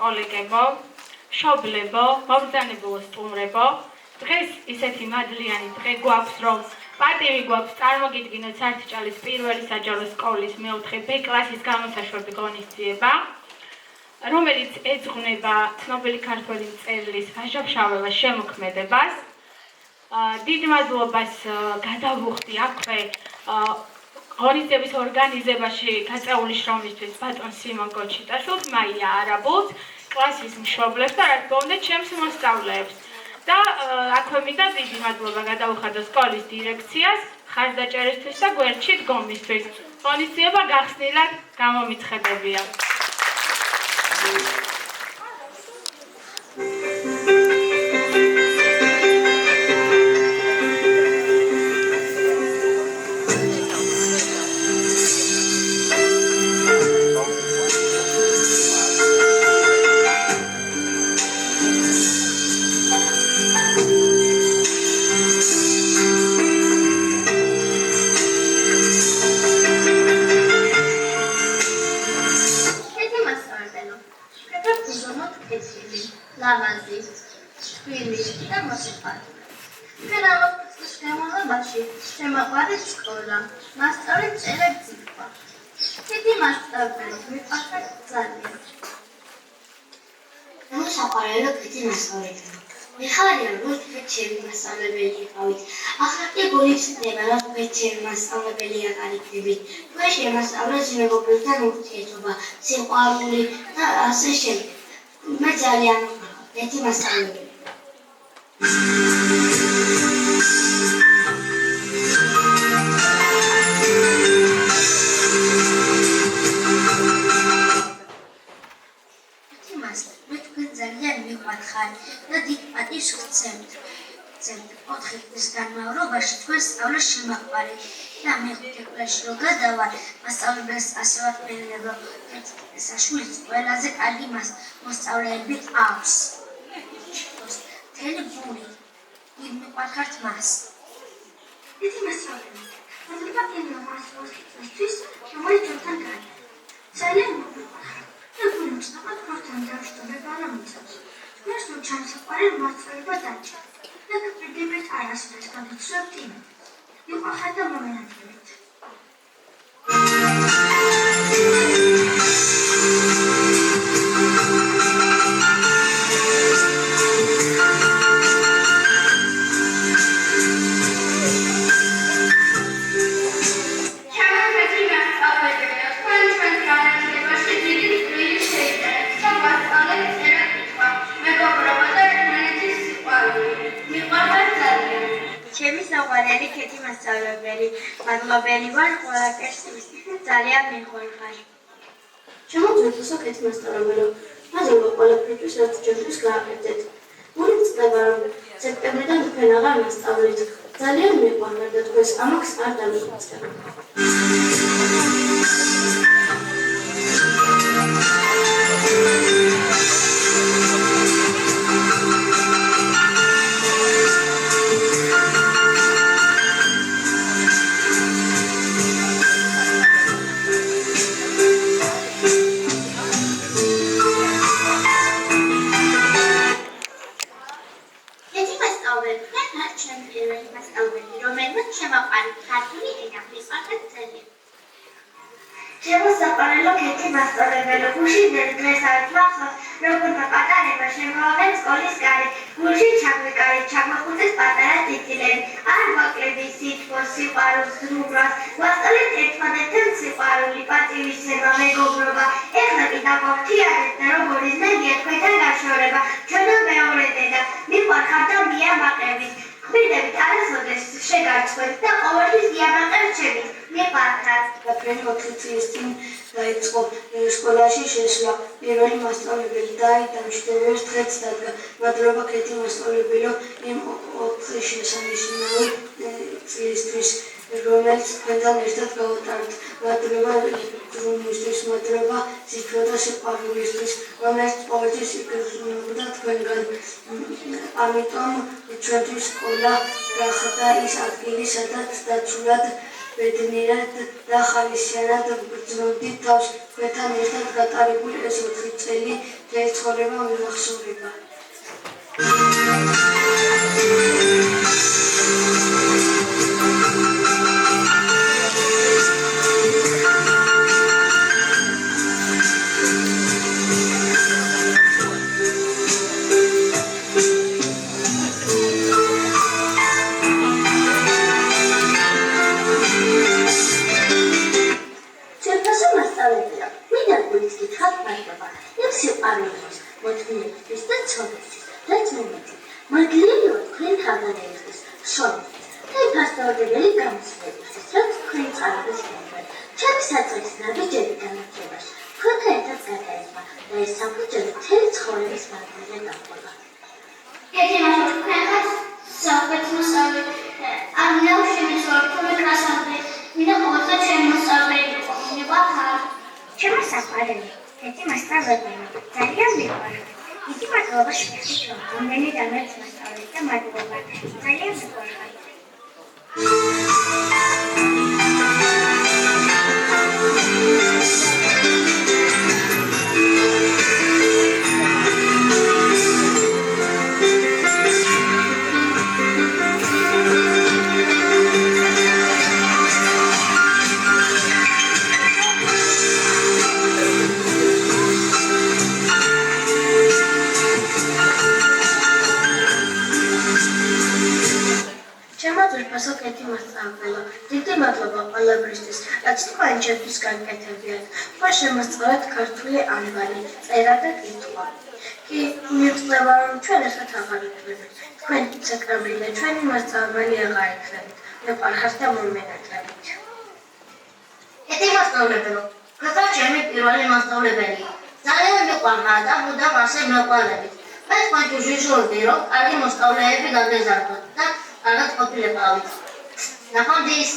კოლეგებო, მშობლებო, მობრძანებულო სტუმრებო, დღეს ისეთი მადლიანი დღე გვაქვს, რომ პატივი გვაქვს წარმოგიდგინოთ სართიჭალის პირველი საჯარო სკოლის მეოთხე B კლასის გამოსაშვები ღონისძიება, რომელიც ეძღვნება ცნობილი ქართველი მწერლის ვაჟა-ფშაველას შემოქმედებას. დიდ მადლობას გადავუხდი აქვე ღონისძიების ორგანიზებაში გაწეული შრომისთვის ბატონ სიმონ კოჩიტაშვილს, მაია არაბულს, კლასის მშობლებს და რა თქმა უნდა ჩემს მოსწავლეებს. და აქვე მინდა დიდი მადლობა გადავუხადო სკოლის დირექციას ხარდაჭერისთვის და გვერდში დგომისთვის. ღონისძიება გახსნილად გამომიცხადებია. ამიტომ ჩვენთვის სკოლა გახდა ის ადგილი, სადაც დაცულად ბედნიერად და ხალისიანად ბრძნოდით თავს, თქვენთან ერთად გატარებული ეს 4 წელი დღეს ცხოვრება მივახსოვრება. შემოსწავლეთ ქართული ანბანი, წერა და კითხვა. კი მივწდება, რომ ჩვენ ესეთ აღარ იქნებით. თქვენ ცეკვები და ჩვენი მასწავლებელი აღარ იქნებით. მეყარხართ და მომენატრებით. ეთი მასწავლებელო, ხოთა ჩემი პირველი მასწავლებელი. ძალიან მიყვარხარ და მუდამ ასე მეყვარებით. მე თქვენთვის ვიშურდი, რომ კარგი მოსწავლეები გაგეზარდოთ და კარგად ყოფილებავით. ნახვამდის.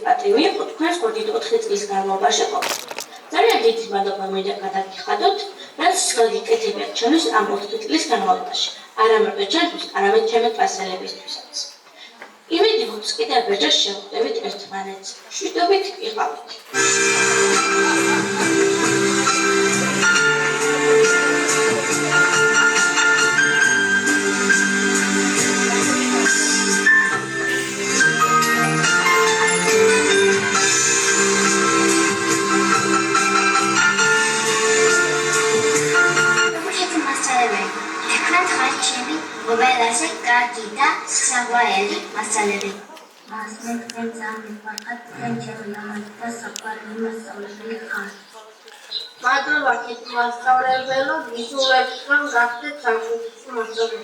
პატივი იყო თქვენს კოდით 4 წლის განმავლობაში ყოფნა. ძალიან დიდი მადლობა მინდა გადაგიხადოთ, რაც გაგიკეთებიათ ჩემთვის ამ 4 წლის განმავლობაში. არა მარტო ჩემთვის, არამედ ჩემი კლასელებისთვისაც. იმედი გვაქვს კიდევ ბერჯერ შევხვდებით ერთმანეთს. მშვიდობით იყავით. Obelase kakita sawaeli masalebe. Masnek tenzami fakat tençevlamada sapari masalebe khan. Madlova kit masalebelo visulepsam gafte tsakutis masalebe.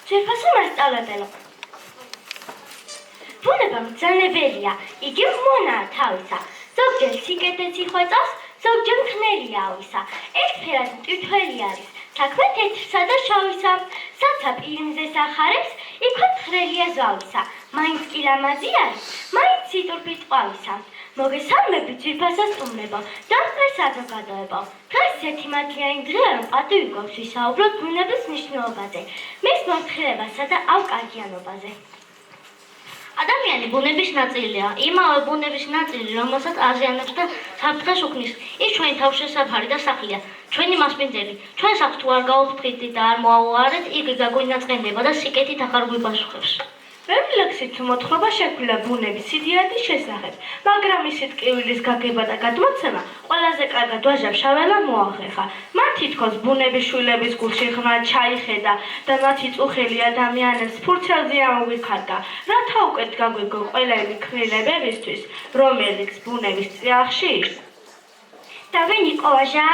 ძვირფასო მასწავლებელო. ბუნება მბრძანებელია, იგი მონაა თავისა. ზოგჯერ სიკეთეც იხვეწავს, ზოგჯერ მხნელია ავისა. ერთფერად მტვირთველი არის, საქმე თეთრსა და შავისა. საცა პირიმზეს ახარებს, იქვე მხრელია ზავისა. მაინც კი ლამაზი არის, მაინც სიტურფის ტყავისა. მოგესალმებით ძვირფასო სტუმრებო, დამწყერ საზოგადოებო. დღეს ერთიმათიანი დღეა, რომ პატივი გვაქვს ვისაუბროთ ბუნების მნიშვნელობაზე, მის მორთქლებასა და ავკარგიანობაზე. ადამიანი ბუნების ნაწილია, იმავე ბუნების ნაწილი, რომელსაც აზიანებს და საფრთხეს უქმნის. ის ჩვენი თავშესაფარი და სახლია, ჩვენი მასპინძელი. ჩვენს აქვს თუ არ გავუფრთხილდით და არ მოავუარეთ, იგი გაგვინაწყენდება და სიკეთით აღარ გვიპასუხებს. რეფლექსით მოთხრობა შექმნა ბუნების იდეადის შესახებ, მაგრამ მისი ტკივილის გაგება და გადმოცემა ყველაზე კარგად ვაჟა-ფშაველა მოახერხა. მან თითქოს ბუნების შვილების გულში ღრმა ჩაიხედა და მათი წუხელი ადამიანებს ფურცელზე ამოვიქარგა, რათა უკეთ გაგვიგო ყველანი ქმნილებებისთვის, რომელიც ბუნების წიაღში და ვინ იყო ვაჟა?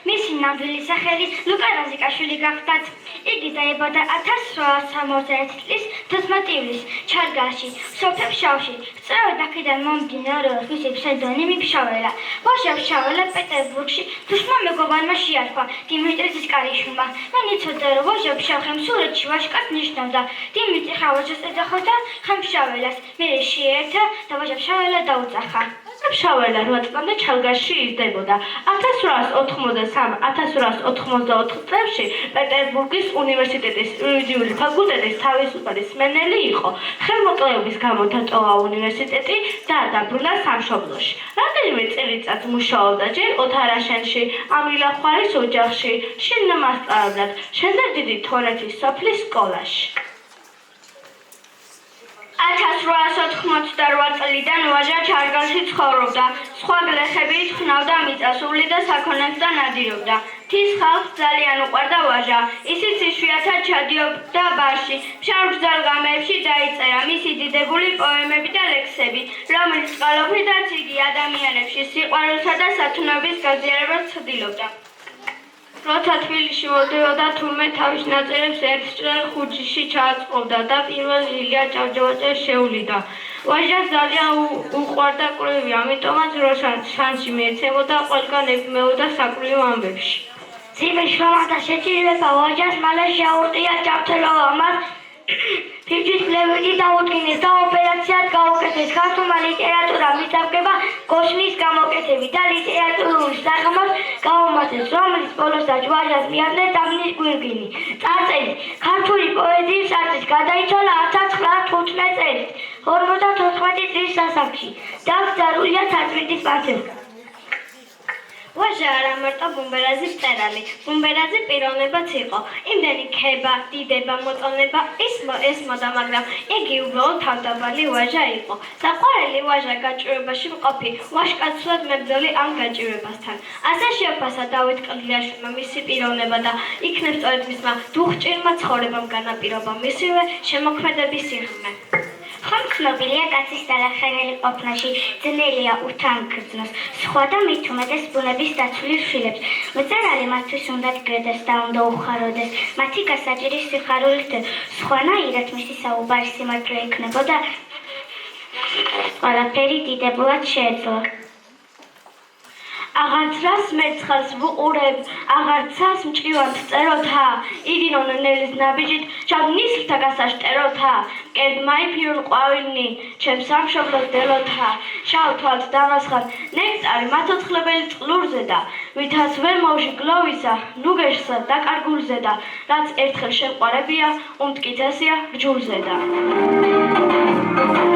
მისი ნამდვილი სახელი ლუკა რაზიკაშვილი გახდათ. იგი დაიბადა 1861 წლის 14 ივლისს ჩარგაში, სოფელ-ფშავში. სწორედ აქედან მომდინარეობს მისი ფსევდონიმი ფშაველა. ვაჟა-ფშაველა პეტერბურგში თუშმა მეგობარმა შეარქვა დიმიტრი ცისკარიშვილმა. მან იცოდა, რომ ვაჟა-ფშავ ხემსურეთში ვაჟკაცს ნიშნავდა. დიმიტრი ხავაჟას ეძახოდა ხემშაველას, მერე შეერთა და ვაჟა-ფშაველა დაუძახა. ფშაველა 8 წლამდე ჩალგაში იზრდებოდა. 1883-1894 წლებში პეტერბურგის უნივერსიტეტის იურიდიული ფაკულტეტის თავისუფალი მსმენელი იყო. ხელმოკლეობის გამო დატოვა უნივერსიტეტი და დაბრუნა სამშობლოში. რამდენიმე წელიწადს მუშაობდა ჯერ ოთარაშენში, ამილახვარის ოჯახში, შინ მასწავლებლად, შემდეგ დიდი თორეთის სოფლის სკოლაში. 1888 წლიდან ვაჟა ჩარგალში ცხოვრობდა. სხვა გლეხებით ხნავდა მიწასული და საქონელს და ნადირობდა. თის ხალხს ძალიან უყვარდა ვაჟა. ისიც იშვიათად ჩადიოდა ბარში. ფშავ ბრძალგამეებში დაიწერა მისი დიდებული პოემები და ლექსები, რომელიც წყალობით იგი ადამიანებში სიყვარულსა და სათნოების გაზიარებას ცდილობდა. როცა თბილისში მოდიოდა, თურმე თავის ნაწერებს ერთწლიან ხუჯიში ჩააწყობდა და პირველ ილია ჭავჭავაძეს შეუვლიდა. ვაჟას ძალიან უყვარდა კვლევი, ამიტომაც როცა შანსი მიეცემოდა, ყველგან ებმეოდა საკვირიო ამბებში. ძიმის შრომა და შეჭირება ვაჟას მალე შეაურყია ჭავჭავაძემა. მას ფიჭვის კვლევები დაუდგინეს და ოპერაციად გაუკეთეს. ქართულმა ლიტერატურამ მისადგება გოშნის გამოკეთებით და ლიტერატურული საღამოს გაუმართეს, რომლის ბოლოსაც ვაჟას მიაწერეს დაბნის გვირგვინი. წარწერით ქართული პოეზიის არწივს გადაიცვალა 1915 წელს 54 წლის სასახლში. დაკრძალულია თარწმიდის პანთეონში. ვაჟა არა მარტო ბუმბერაზის მწერალი, ბუმბერაზი პიროვნებაც იყო. იმდენი ქება, დიდება, მოწონება ეს მოდა, მაგრამ იგი უბრალოდ თავდაბალი ვაჟა იყო. საყვარელი ვაჟა გაჭირვებაში მყოფი, ვაჟკაცურად მებრძოლი ამ გაჭირვებასთან. ასე შეაფასა დავით კლდიაშვილმა მისი პიროვნება და იქნებ სწორედ მისმა დუხჭირმა ცხოვრებამ განაპირობა მისივე შემოქმედების სიღრმე. ხომ ცნობილია კაცის დალახენელი ყოფნაში, ძნელია უთანგრძნოს სხვა და მით უმეტეს ბუნების დაცული შვილებს. მწერალი მათთვის უნდა დგრდეს და უნდა უხაროდეს, მათი გასაჭირი სიხარულით სხვანაირად მისი საუბარი სიმართლე იქნებოდა, ყველაფერი დიდებულად შეეძლო. აღარცრას მეცხარს ვუყურებ, აღარცას მჭივად წეროთა, ირინონ ნელის ნაბიჯით, ჩაგნისლთა გასაშტეროთა, კერდმაი ფიურ ყვავილნი, ჩემს სამშობლოს დელოთა, შავ თვალთ დამასხად, ნექტარი მათოცხლებელი წყლურზე და, ვითაც ვერ მოვში გლოვისა, ნუგეშსა დაკარგულზე და, რაც ერთხელ შემყარებია, უმტკიცესია რჯულზე და. Bye.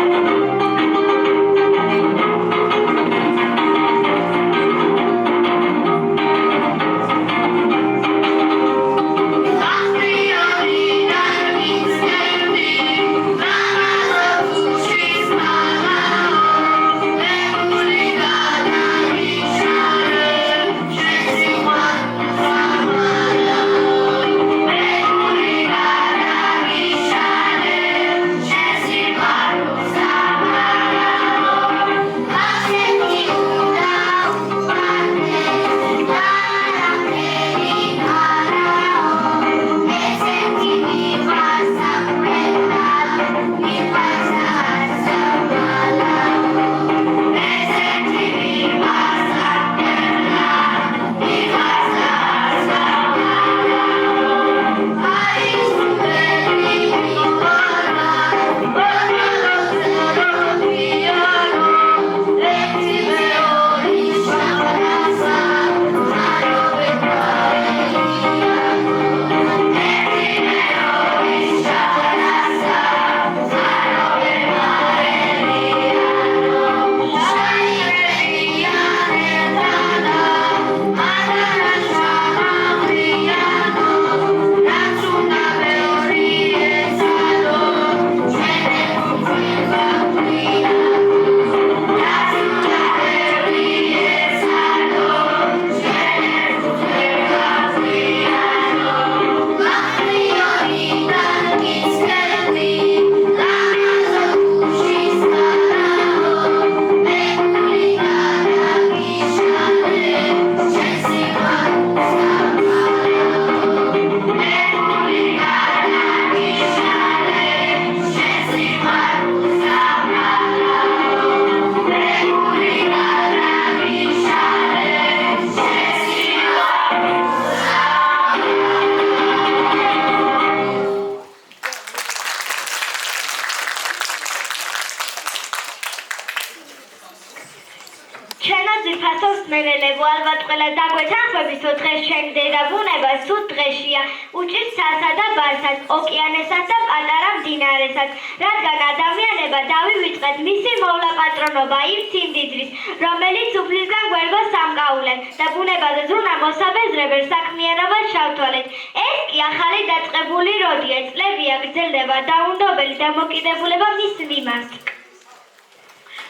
ალბათ ყველა დაგვეთანხმების, რომ დღეს ჩვენი დედა ბუნება სულ დღეშია, უჭირს ცალსა და ბარსაც, ოკეანესაც და პატარა მდინარესაც, რადგან ადამიანება დავივიწყეთ მისი მოვლა-პატრონობა იმ სიმდიდრის, რომელიც უფლისგან გვერდოს სამკაულებს და ბუნებაზე ზრუნვა მოსაბეზრებელ საქმიანობას ჩავთვალეთ. ეს კი ახალი დაწყებული როდია, წლებია გრძელდება დაუნდობელი დამოკიდებულება მის მიმართ.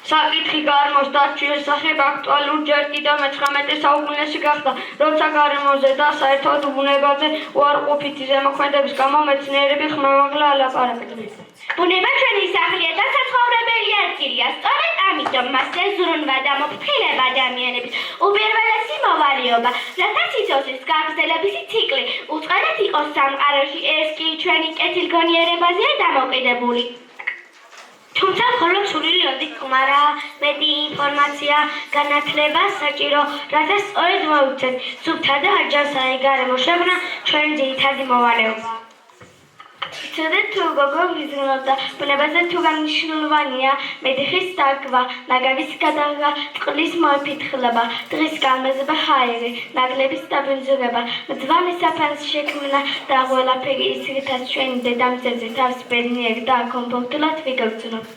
საკითხი გარემოს დაცვის შესახებ აქტუალური ჯერ კიდევ მე-19 საუკუნეში გახდა, როცა გარემოზე და საერთოდ ბუნებაზე უარყოფითი ზემოქმედების გამო მეცნიერები ხმამაღლა ალაპარაკდნენ. ბუნება ჩვენი სახლია და საცხოვრებელი ადგილია. სწორედ ამიტომ მასზე ზრუნვა და მოფრთხილება ადამიანების უპირველესი მოვალეობა, რათა სიცოცხლის გაგრძელების ციკლი უწყალოდ იყოს სამყაროში, ეს კი ჩვენი კეთილგონიერებაზეა დამოკიდებული. თუმცა მხოლოდ სრული ლოგიკა, მეტი ინფორმაცია, განათლება საჭირო, რათა სწორედ მოვიცეთ სუფთა და აჯანსაღი გარემო შექმნა ჩვენი ძირითადი მოვალეობა. იცოდეთ თუ გოგო ვიზრუნავდა, ბუნებაზე თუ განმნიშვნელოვანია მედიხის დაგვა, ნაგების გადაღება, წყლის მოფრთხილება, დღის განმეზობა, ჰაერი, ნაგლების დაბინძურება, მძვანი საფარის შექმნა და ყველაფერი ისრითაც ჩვენი დედამიწაზე თავს ბედნიერ და კომფორტულად ვიგრძნობ.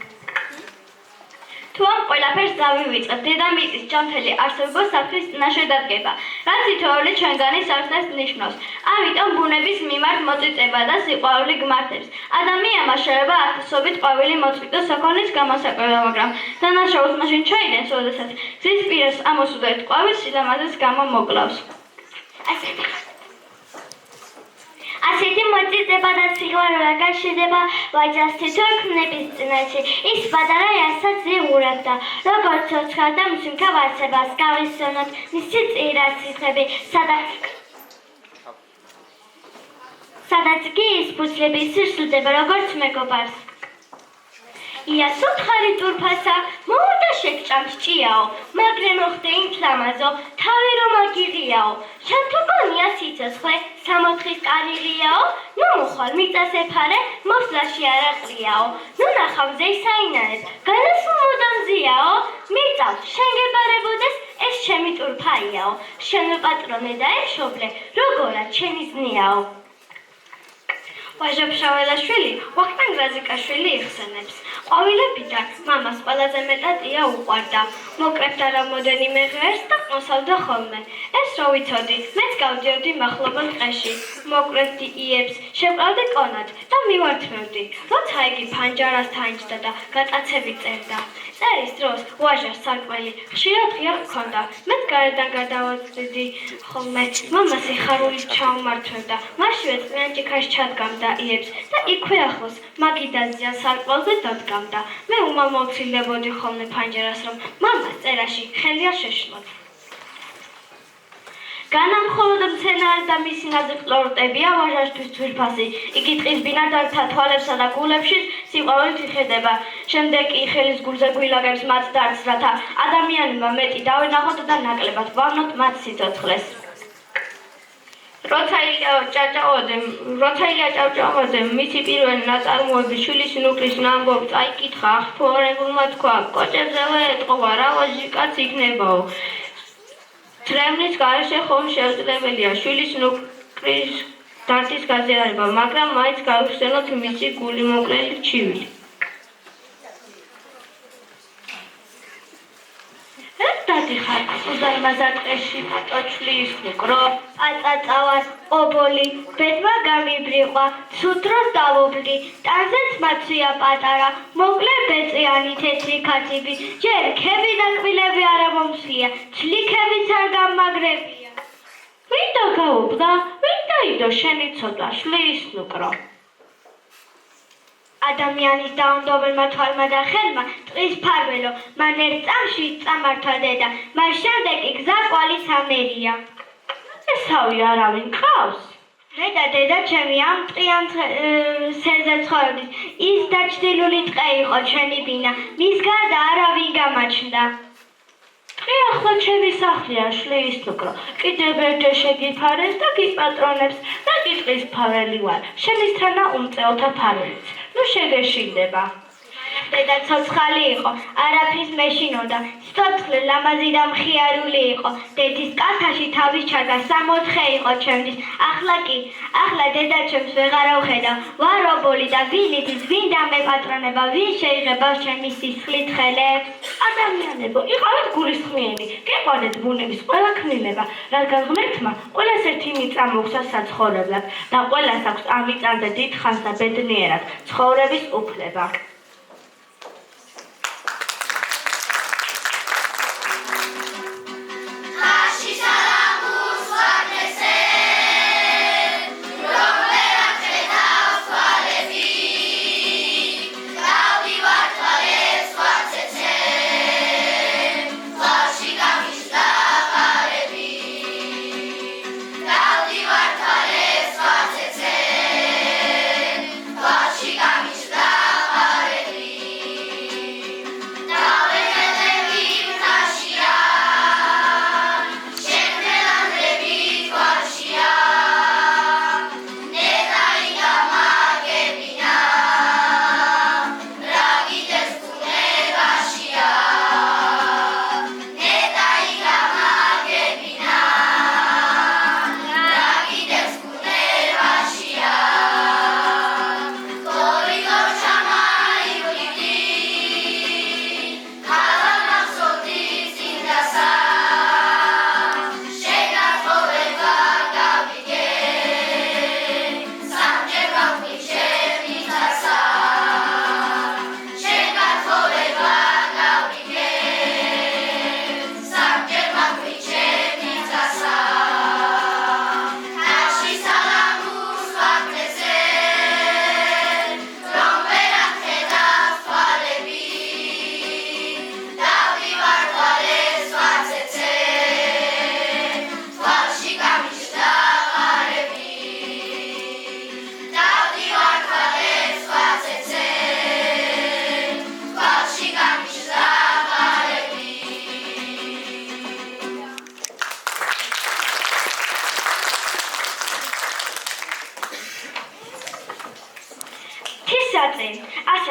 თუ ამ ყველაფერს დავივიწყებ, დედამიწის ჯანმრთელი არსებობა საფრის წინაშე დადგება, რაც თითოეული ჩვენგანის არსებას ნიშნავს. ამიტომ ბუნების მიმართ მოწიწება და სიყვარული გმართებს. ადამიანმა შეიძლება ათასობით ყვავილი მოწყვიტოს საქონლის გამოსაკვლევად, მაგრამ დანაშაულს მაშინ ჩაიდენს, როდესაც გზის პირას ამოსუდეთ ყვავილს სილამაზეს გამო მოკლავს. ასეთი მოწიწება და სიყვარული გაშიდება ვაჯას თითო ქმნების წინაშე. ის პატარა იასაც ზეღურებდა, როგორც ცოცხალ და მსიმქავ არსებას გავისწოროთ მისი წირასიხები, სადაც კი ის ფუძლები ისრსულდება, როგორც მეგობარს. იასო თხარი ტურფასა, მოვიდა შეკჭამს ჭიაო, მაგრე მოხდე იმ ფლამაზო, თავი რომ აგირიაო, შანთუგონია სიცოცხლე, სამოთხის კარილიაო, ნუ მოხვალ მიწას ეფარე, მოსლაში არაყრიაო, ნუ ნახავ მზეს საინარეს, განასულ მოდამზიაო, მიწავ, შენ გებარებოდეს, ეს ჩემი ტურფაიაო, შენ პატრონე და ემშობლე, როგორად ჩემი ზნიაო. ვაჟა ფშაველაშვილი ვახტანგ რაზიკაშვილი იხსენებს. ყვავილებიდან მამას ყველაზე მეტად ია უყვარდა. მოკრებდა რამოდენიმე ღერს და ყნოსავდა ხოლმე. ეს რო ვიცოდი, მეც გავდიოდი მახლობელ ტყეში. მოკრებდი იებს, შევყავდი კონად და მივართმევდი. როცა იგი ფანჯარას თანჯდა და გატაცები წერდა. წერის დროს ვაჟას სარკმელი ხშირად ღია ჰქონდა. მეც გარედან გადავაწყდი ხოლმე. მამა სიხარულით ჩაუმართვევდა. მაშინვე წვნიან ჭიქაში ჩადგამდა იებს და იქვე ახლოს მაგიდაზიან სარკმელზე დადგამდა. მე უმალ-მოცილდებოდი ხოლმე ფანჯარას, რომ მამას წერაში ხელი არ შეშლოთ. განამხოლოდ მცენარე და მისი ნაზი-ყლორტებია ვაჟაშთვის ძვირფასი. იგი ტყის ბინადართა თვალებსა და გულებში სიყვარულით იხედება. შემდეგ კი ხელის გულზე გვილაგებს მათ დარდს, რათა ადამიანებმა მეტი დავენახოთ და ნაკლებად ვავნოთ მათ სიცოცხლეს. როცა ილია ჭავჭავაძე მისი პირველი ნაწარმოების შვილის ნუკრის ნამბობ წაიკითხა, აღფრთოვანებულმა თქვა, კოჭებზევე ეტყობა, რა ვაჟი კაც იქნებაო. თრემლის გარეშე ხომ შეუძლებელია შვილის ნუკრის დარდის გაზიარება, მაგრამ მაინც გავიხსენოთ მისი გული მოკლელი ჩივილი. დადიხარ უზარმაზა ტყეში პატოჩლის ნუკრო, პაწაწავას, ობოლი, ბედმა გამიბრიყვა, ცუდროს დავობლდი, ტანზეც მაცვია პატარა, მოკლე ბეწიანი თეთრი ქათიბი, ჯერ ქები და კბილები არა მომსვლია, ჩლიქებიც არ გამაგრებია. ვინ დაგაობდა, ვინ დაიდო შენი ცოტა შლის ნუკრო. ადამიანის დაუნდობელმა თვალმა და ხელმა ტყის ფარველო, მან ერთ წამში წამართვა დედა, მას შემდეგ კი გზა კვალის ამერია. ესავი არავინ ყავს? მე და დედა ჩემი ამ ტყიან სერზე ცხოვრობდით. ის დაჩრდილული ტყე იყო ჩვენი ბინა, მის გარდა არავინ გამაჩნდა. ტყე ახლა ჩემი სახლია შლის ნუკრო. კიდევ ერთჯერ შეგიფარეს და გიპატრონებს და კი ტყის ფარველი ვარ. შემისთანა უმწეოთა ფარველიც. ნუ შეგეშინდება. დედა ცოცხალი იყო, არაფრის მეშინოდა, სიცოცხლე ლამაზი და მხიარული იყო, დედის კალთაში თავის ჩარგა 64 იყო ჩემთვის, ახლა დედა ჩემს ვეღარა ვხედავ, ვარობოლი და ვინ იცის, ვინ დამეპატრონება, ვინ შეიღება ჩემი სისხლით ხელებს? ადამიანებო, იყავით გულისხმიანი, გეყვანეთ ბუნების ყველა ქმნილება, რადგან ღმერთმა ყველას ერთი მიწა მოგცა საცხოვრებლად და ყველას აქვს ამ მიწაზე დიდხანს და ბედნიერად ცხოვრების უფლება.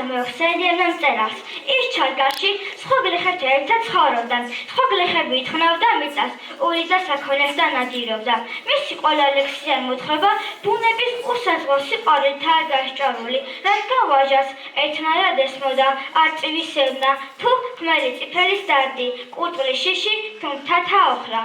ასე მოხსენიდნენ მწერალს. ის ჩარგაში სხვა გლეხებთან ერთად ცხოვრობდნენ. სხვა გლეხები ითხოვდა მიწას, ურის და საქონელს და ნადირობდა. მისი ყველა ლექსი ან მოთხრობა ბუნების უსაზღრო სიყვარულითაა დასჭარული, რადგან ვაჟას ერთმანეთად ესმოდა არწივი სევნა, თუ ხმელი წიფელის დარდი, კურდღლის შიში, თუ მთათა ოხრა.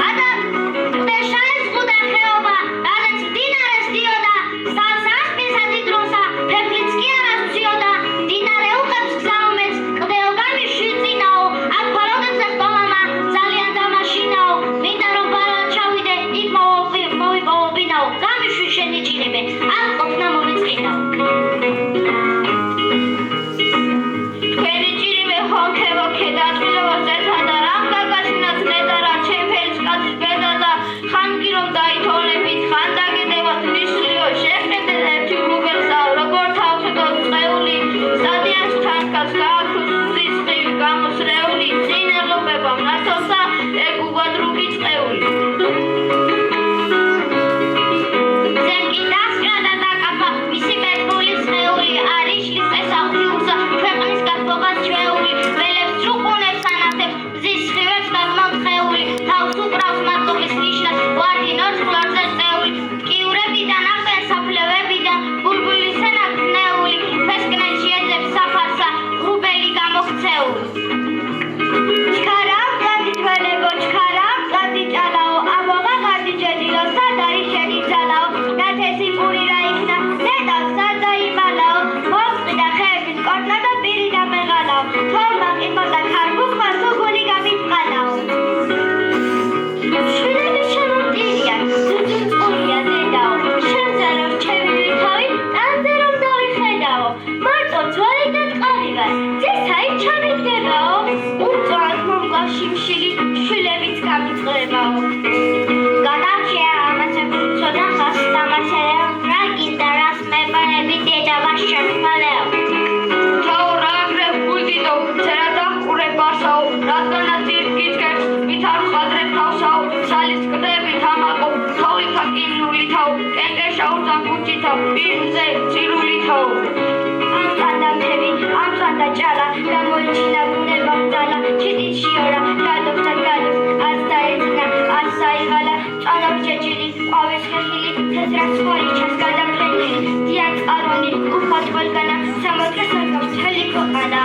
Ada გაჭალა გამოიჩინა ბუნება მძალა ჩიტით შიორა გადობს და გადობს ას დაეძინა ას საიღალა ჭანავს ჯეჯილი ყვავის ხეხილი თეთრად სხალი ჩანს გადაფრენილი დიან წყარონი უხვად ყველგანა სამოთხე საკავს მთელი ქვეყანა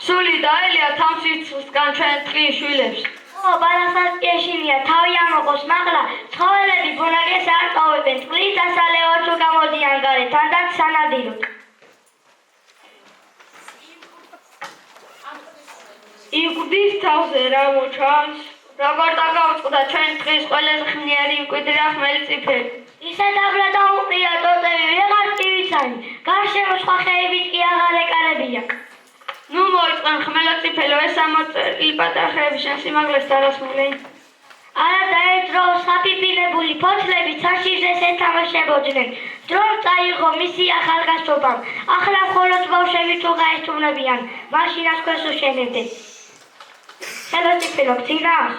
სული დაელია თამსიცისგან ჩვენ ტყის შვილებს. ბალახას ეშინია თავი ამოყოს მაღლა ცხოველები ბუნაგეს არ ტოვებენ წყლის დასალევად თუ გამოდიან გარეთ თანდაც სანადიროდ. იკვდის თავზე რა მოჩანს? როგორ დაგავწყდა ჩვენ ტყის ყველაზე ხნიერი მკვიდრი ახმელი წიფელი. ისე დაბლა და უყრია ტოტები ვეღარ ტივიცანი გარშემო სხვა ხეებით კი აღარ ეკარებია. ნუ მოიწყენ ხმელაწიფელო ეს ამოწერილი პატარა ხეები შენ სიმაღლეს დარასმული. არა დაედრო საფიფინებული ფოთლები ცაშიჟეს ეთამაშებოდნენ. დრო წაიღო მისი ახალგაზრდობამ. ახლა მხოლოდ ბავშვები თუ გაესტუმრებიან, მაშინაც ქვესო შენებდნენ. ხელაწიფელო გძინავს.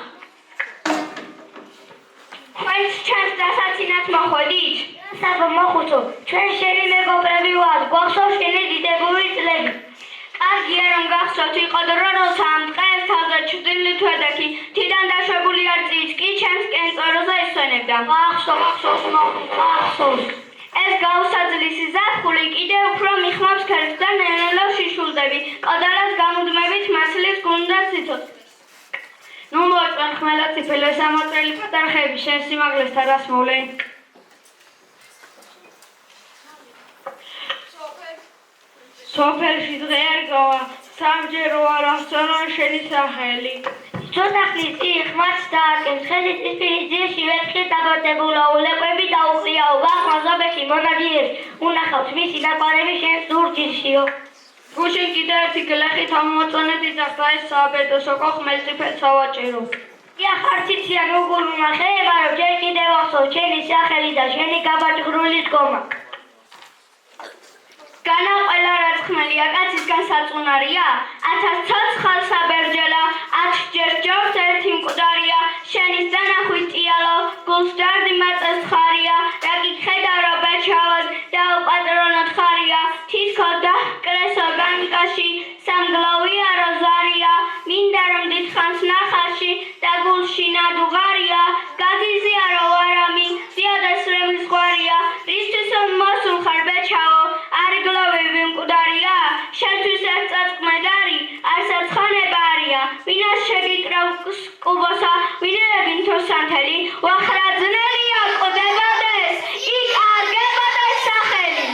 თქვენს ჩემს დასაცინად მოხვედით? საბა მოხუცო, ჩვენ შენი მეგობრები ვართ, გვახსოვს შენი დიდებული წლები. კარგია რომ გახსოვთ, იყო დრო როცა ამ დღეს თავზე ჩრდილით თვედექი თიდან დაშვებული არწივით კი ჩემს კენწოროზე ისვენებდა. ახსოვს მოხუცო, ახსოვს. ეს გაუსაძლისი ზაფხული კიდევ უფრო მიხმავს ქერქს და ნელ-ნელა შიშულდები. კოდარად გამუდმებით მასლის გუნდა ციცოთ. ნუ მოწვენ ხმელა წიფელო სამოწრელი პატარხები შენ სიმაღლესთან რას მოვლენ? სოფელში დღე არ გავა, სამჯერო არ აღწევენ შენი სახელი. ცოტა ხნის წინ ხმაც დააკენ, ხელით წიფილის ძირში ვეთხი დაბორდებულა ულეკვები დაუყრიაო, გახმაზობეში მონადირებს, უნახავთ მისი ნაკვარები შენ ზურჯიშიო. გუშინ კიდევ ერთი გლეხით ამოწონეთ იძახდა ეს სააბედო სოკო ხმელწიფეთ სავაჭერო. ხარციცია გუგულუნა ხეება რომ ჯერ კიდევ ახსოვს შენი სახელი და შენი გაბაჭღრული დგომა. განა ყველა რაც ხმელია კაცისგან საწუნარია, 1000 ცოცხალ საბერჯელა, 10 ჯერ ჯობს ერთი მკვდარია, შენის დანახვით ტიალო, გულს ჯარდი მაწეს ხარია, რა გიხედა რომ ბეჩავად დაუპატრონოთ ხარია, თითქო დაჰკრესო განკაში, სამგლოვია როზარია, მინდა რომ დიდხანს ნახაში და გულში ნადუღარია, გაგიზია რომ არამი, ზიადეს რემლის ღვარია, რისთვის მოსულ ხარ ბეჩავო, არგლოვები მკვდარია, შენთვის ეს წაწკმედარი, არსაც ხანება არია, ვინას შეგიკრავ კუბოსა, ვინერებინ თოსანთელი, ვახრაძნელია ყდებოდეს, იკარგებოდეს სახელი.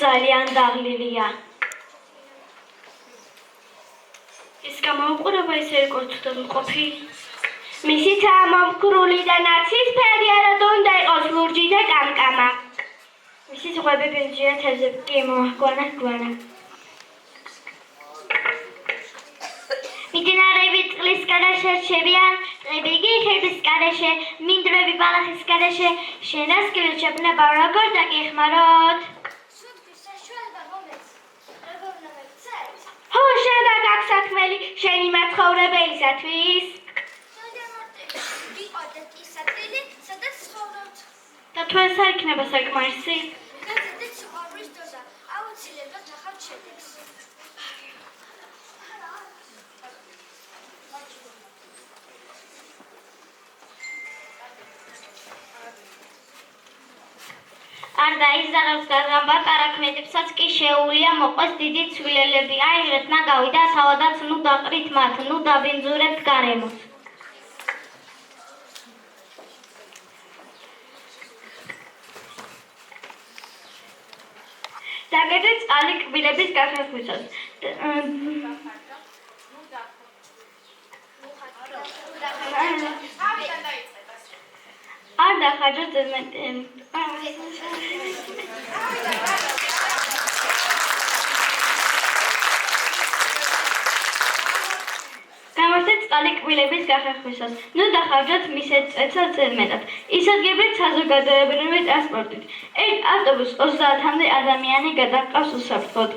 ძალიან დაღლილია. ის გამოუყურება ეს ერკოთდან ყოფი. მისი თამამკრული და ნაცისფერი არად უნდა იყოს ლურჯი და კამკამა. მისი ზღვები ბინჯია თევზები კი მოაგვანა. მდინარეები წყლის გარეშე შებიან, ტყეები კი ხეების გარეშე, მინდვრები ბალახის გარეშე, შენას გილჩებნება როგორ დაგეხმაროთ? Ho, შენ რა გაქვს საქმელი შენი მაცხოვრებელისათვის? და თქვენ საიქნება საკმარისი? არ დაიზარავს გაზრამ პატარა ქმედებსაც კი შეუულია მოყვეს დიდი ცვილელები. აიღეთ ნაგავი და თავადაც ნუ დაყრით მათ, ნუ დაბინძურებთ გარემოს. დაგეძეთ წყალი კბილების გახერხვისას. არ დახარჯოთ გამართეთ წყალი კბილების გახერხვისას. ნუ დახარჯოთ მისეთ წეცა ზედმეტად. ისადგებთ საზოგადოებრივი ტრანსპორტით. ერთ ავტობუსს 30-მდე ადამიანი გადაჰყავს უსაფრთხოდ.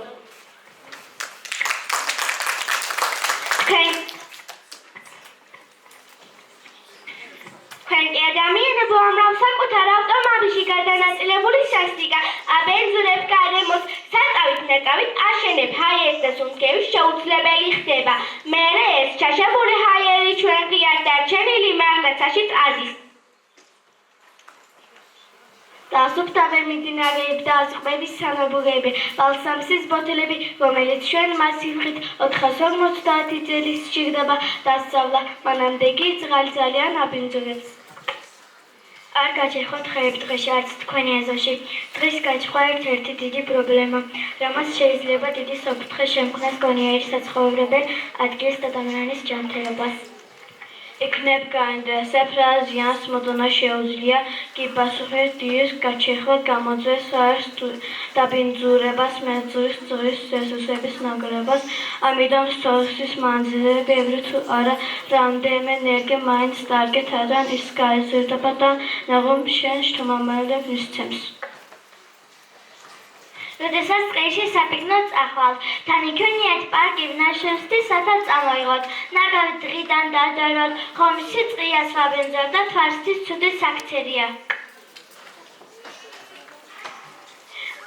თქვენ კი ადამიანებო ამრავ საკუთარ ავტომობილში გადანაწილებული სასტიკა, აბენზურებ გარემოს, საწავით ნაკავით აშენებ ჰაიერს და სუნთქევის შეუძლებელი ხდება. მერე ეს ჩაშებული ჰაიერი ჩვენ ღიად დარჩენილი მაღლაცაშიც აზის. დასუფთავე მიმდინარეებს და ასყბების სამებუღები, ბალსამსის ბოთლები, რომელიც ჩვენ მას ივხით 450 წელი სჭირდება დასწავლა, მანამდე კი წყალი ძალიან აბინძურებს. არ გაჩერხოთ ხეები დღეში, არც თქვენი ეზოში. დღის გაჩხვა ერთ-ერთი დიდი პრობლემა, რამაც შეიძლება დიდი საფრთხე შემქმნას გონიერი საცხოვრებელ ადგილს და დამრანის ჯანმრთელობას. იქნებგან საფრთხეს ზიანს მოდონა შეუძლია კი პასუხის დის გაჩერხვა გამოძეს არს დაბინძურებას მეძურის ძვრის რესურსების ნანგრევას ამიტომ სოუსის მანძილზე ბევრი თუ არა რამდენიმე ენერგია მაინც დარგეთ ადან ის გაიზრდება და ნაღომ შენ შთამომავლებს მისცემს. როდესაც ტყეში საფიგნო წახვალთ, თან იქნიათ პარკი ვნაშევსთი სათა წამოიღოთ, ნაგავი დღიდან დადაროთ, ხომში წყიას ვაბენძოთ და თვარსთის ცუდი საქცერია.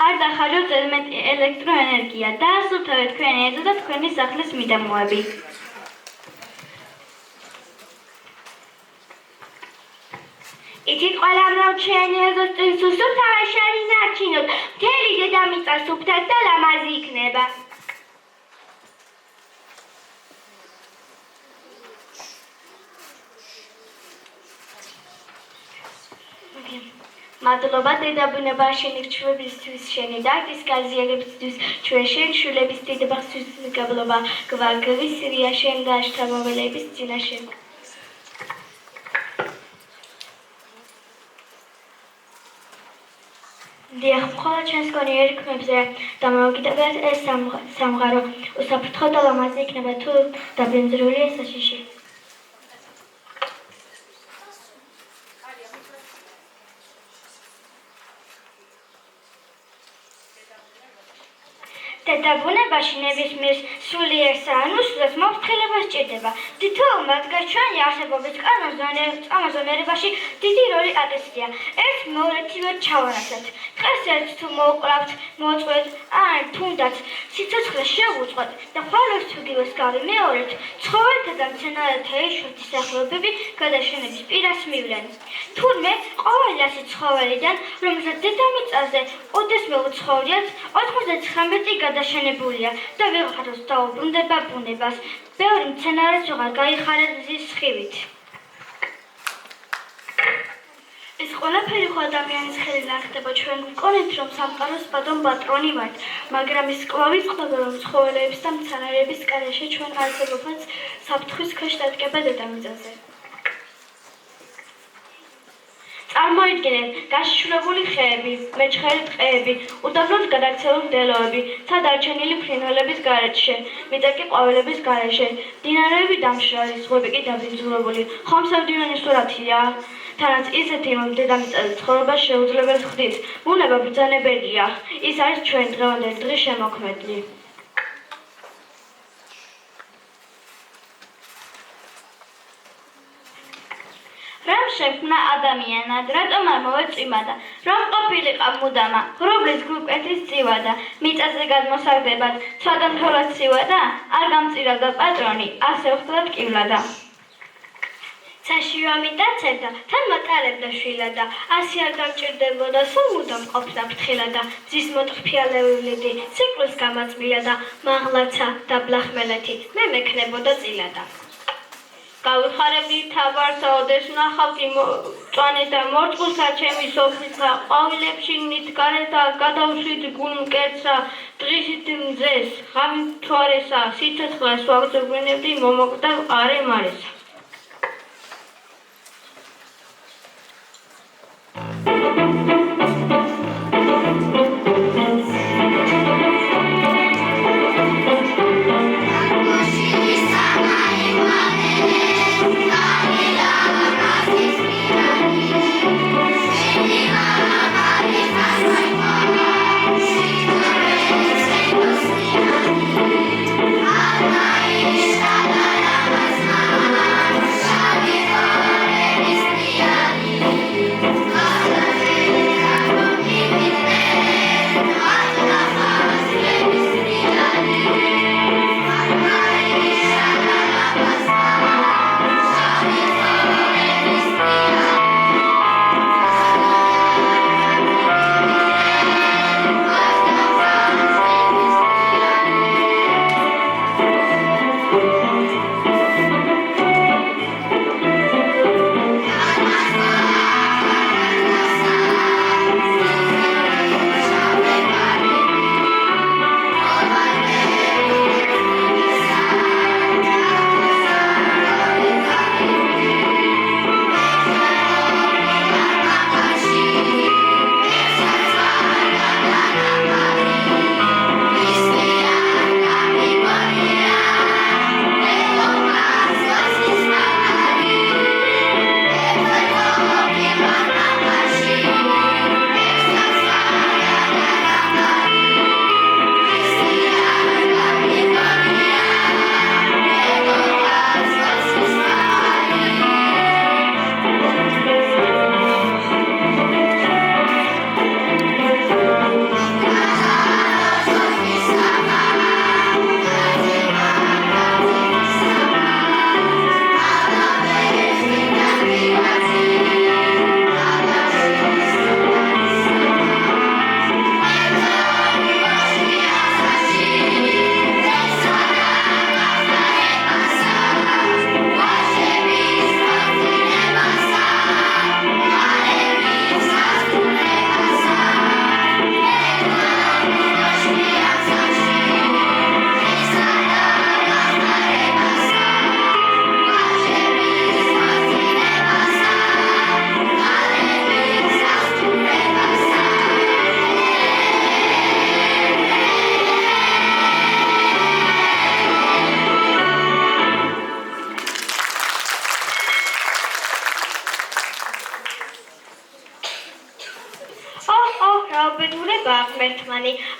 არ დახარჯოთ ზედმეტი ელექტროენერგია, დაასუფთავეთ თქვენი ეზო და თქვენი სახლის მიდამოები. იცით ყველა მრავჩიანი ეზოს წინ სუსუფთავე შევინარჩინოთ, მთელი დედამიწა სუფთად და ლამაზი იქნება. მადლობა დედაბუნებაში ნირჩვებისთვის შენი და ის გაზიარებისთვის ჩვენ შენ შვილების დიდებახთვის გაბლობა გვარგვის სირია შენ და შთამომავლების წინაშე. დიახ, მხოლოდ ჩვენს გონიერი ქმებზე დამოუკიდებლად ეს სამყარო უსაფრთხო და ლამაზი იქნება თუ დაბინძურულია საშიში. დედაბუნებაში ნებისმიერ სულიერ საანუსვლებს მოფრთხილება სჭირდება. თითოეულ მათგანს ჩვენი არსებობის კანონზომიერებაში დიდი როლი აკისრია. ერთ მეორეთივე ჩავანაცვლეთ. დღეს ერთ თუ მოვყავთ, მოწყვეთ, ან თუნდაც სიცოცხლე შევუწყოთ და ყოველთვის თუ გივესკარი მეორეთ, ცხოველთა და მცენარეთა იშვიათი სახეობები გადაშენების პირას მივლენ. თურმე ყოველი ასეთი ცხოველიდან, რომელსაც დედამიწაზე ოდესმე უცხოვრიათ, 99 გადაშენებულია და ვიღაცა დაუბრუნდება ბუნებას. ბევრი მცენარეც ვეღარ გაიხარებს მზის სხივით. ეს ყველაფერი ხო ადამიანის ხელიდან ხდება ჩვენ გვგონით რომ სამყაროს ბატონ პატრონი ვართ, მაგრამ ის კვლავ იწყდება რომ ცხოველების და მცენარეების გარეშე ჩვენ არსებობაც საფრთხის ქვეშ დადგება დედამიწაზე. წარმოიდგინეთ გაშიშვლებული ხეები, მეჩხერი ტყეები, უდაბნოდ გადაქცეული მდელოები, სადარჩენილი ფრინველების გარეშე, მიწაკი ყვავილების გარეშე, მდინარეები დამშრალი, ზღვები კი დაბინძურებული. ხომ სევდივენი სურათია? თანაც ისეთი რომ დედამიწაზე ცხოვრება შეუძლებელს ხდის. ბუნება ბრძანებელია. ის არის ჩვენ დღევანდელი დღის შემოქმედი. რომ შექმნა ადამიანად, რატომ არ მოვეწვიმადა, რომ ყოფილიყა მუდამა, ღრუბლის გვკვეთის წივადა, მიწაზე გადმოსაგდებად, ცვადამთვალად ცივადა, არ გამწირავდა პატრონი, ასე ვხდად კივლადა. ცაში ვამიტაცებდა, თან მატარებდა შვილადა, ასე არ გამჭირდებოდა, სულ მუდამ ყოფდა ფრთხილადა, მზის მოტყფიალეულიდი, ციკლს გამაწმილადა, მაღლაცა და ბლახმელეთი, მე მექნებოდა წილადა. გავიხარებდი თაბარსა, ოდეს ვნახავდი მწვანე და მორწყულსა, ჩემი სოფლისა, ყვავილებში ნიდგარეთა, გადავშვით გულ მკერდსა, დღისით მზეს, ღამით მთვარესა, სიცოცხლეს ვაგრძობინებდი, მომოკვდა არე მარესა. Ana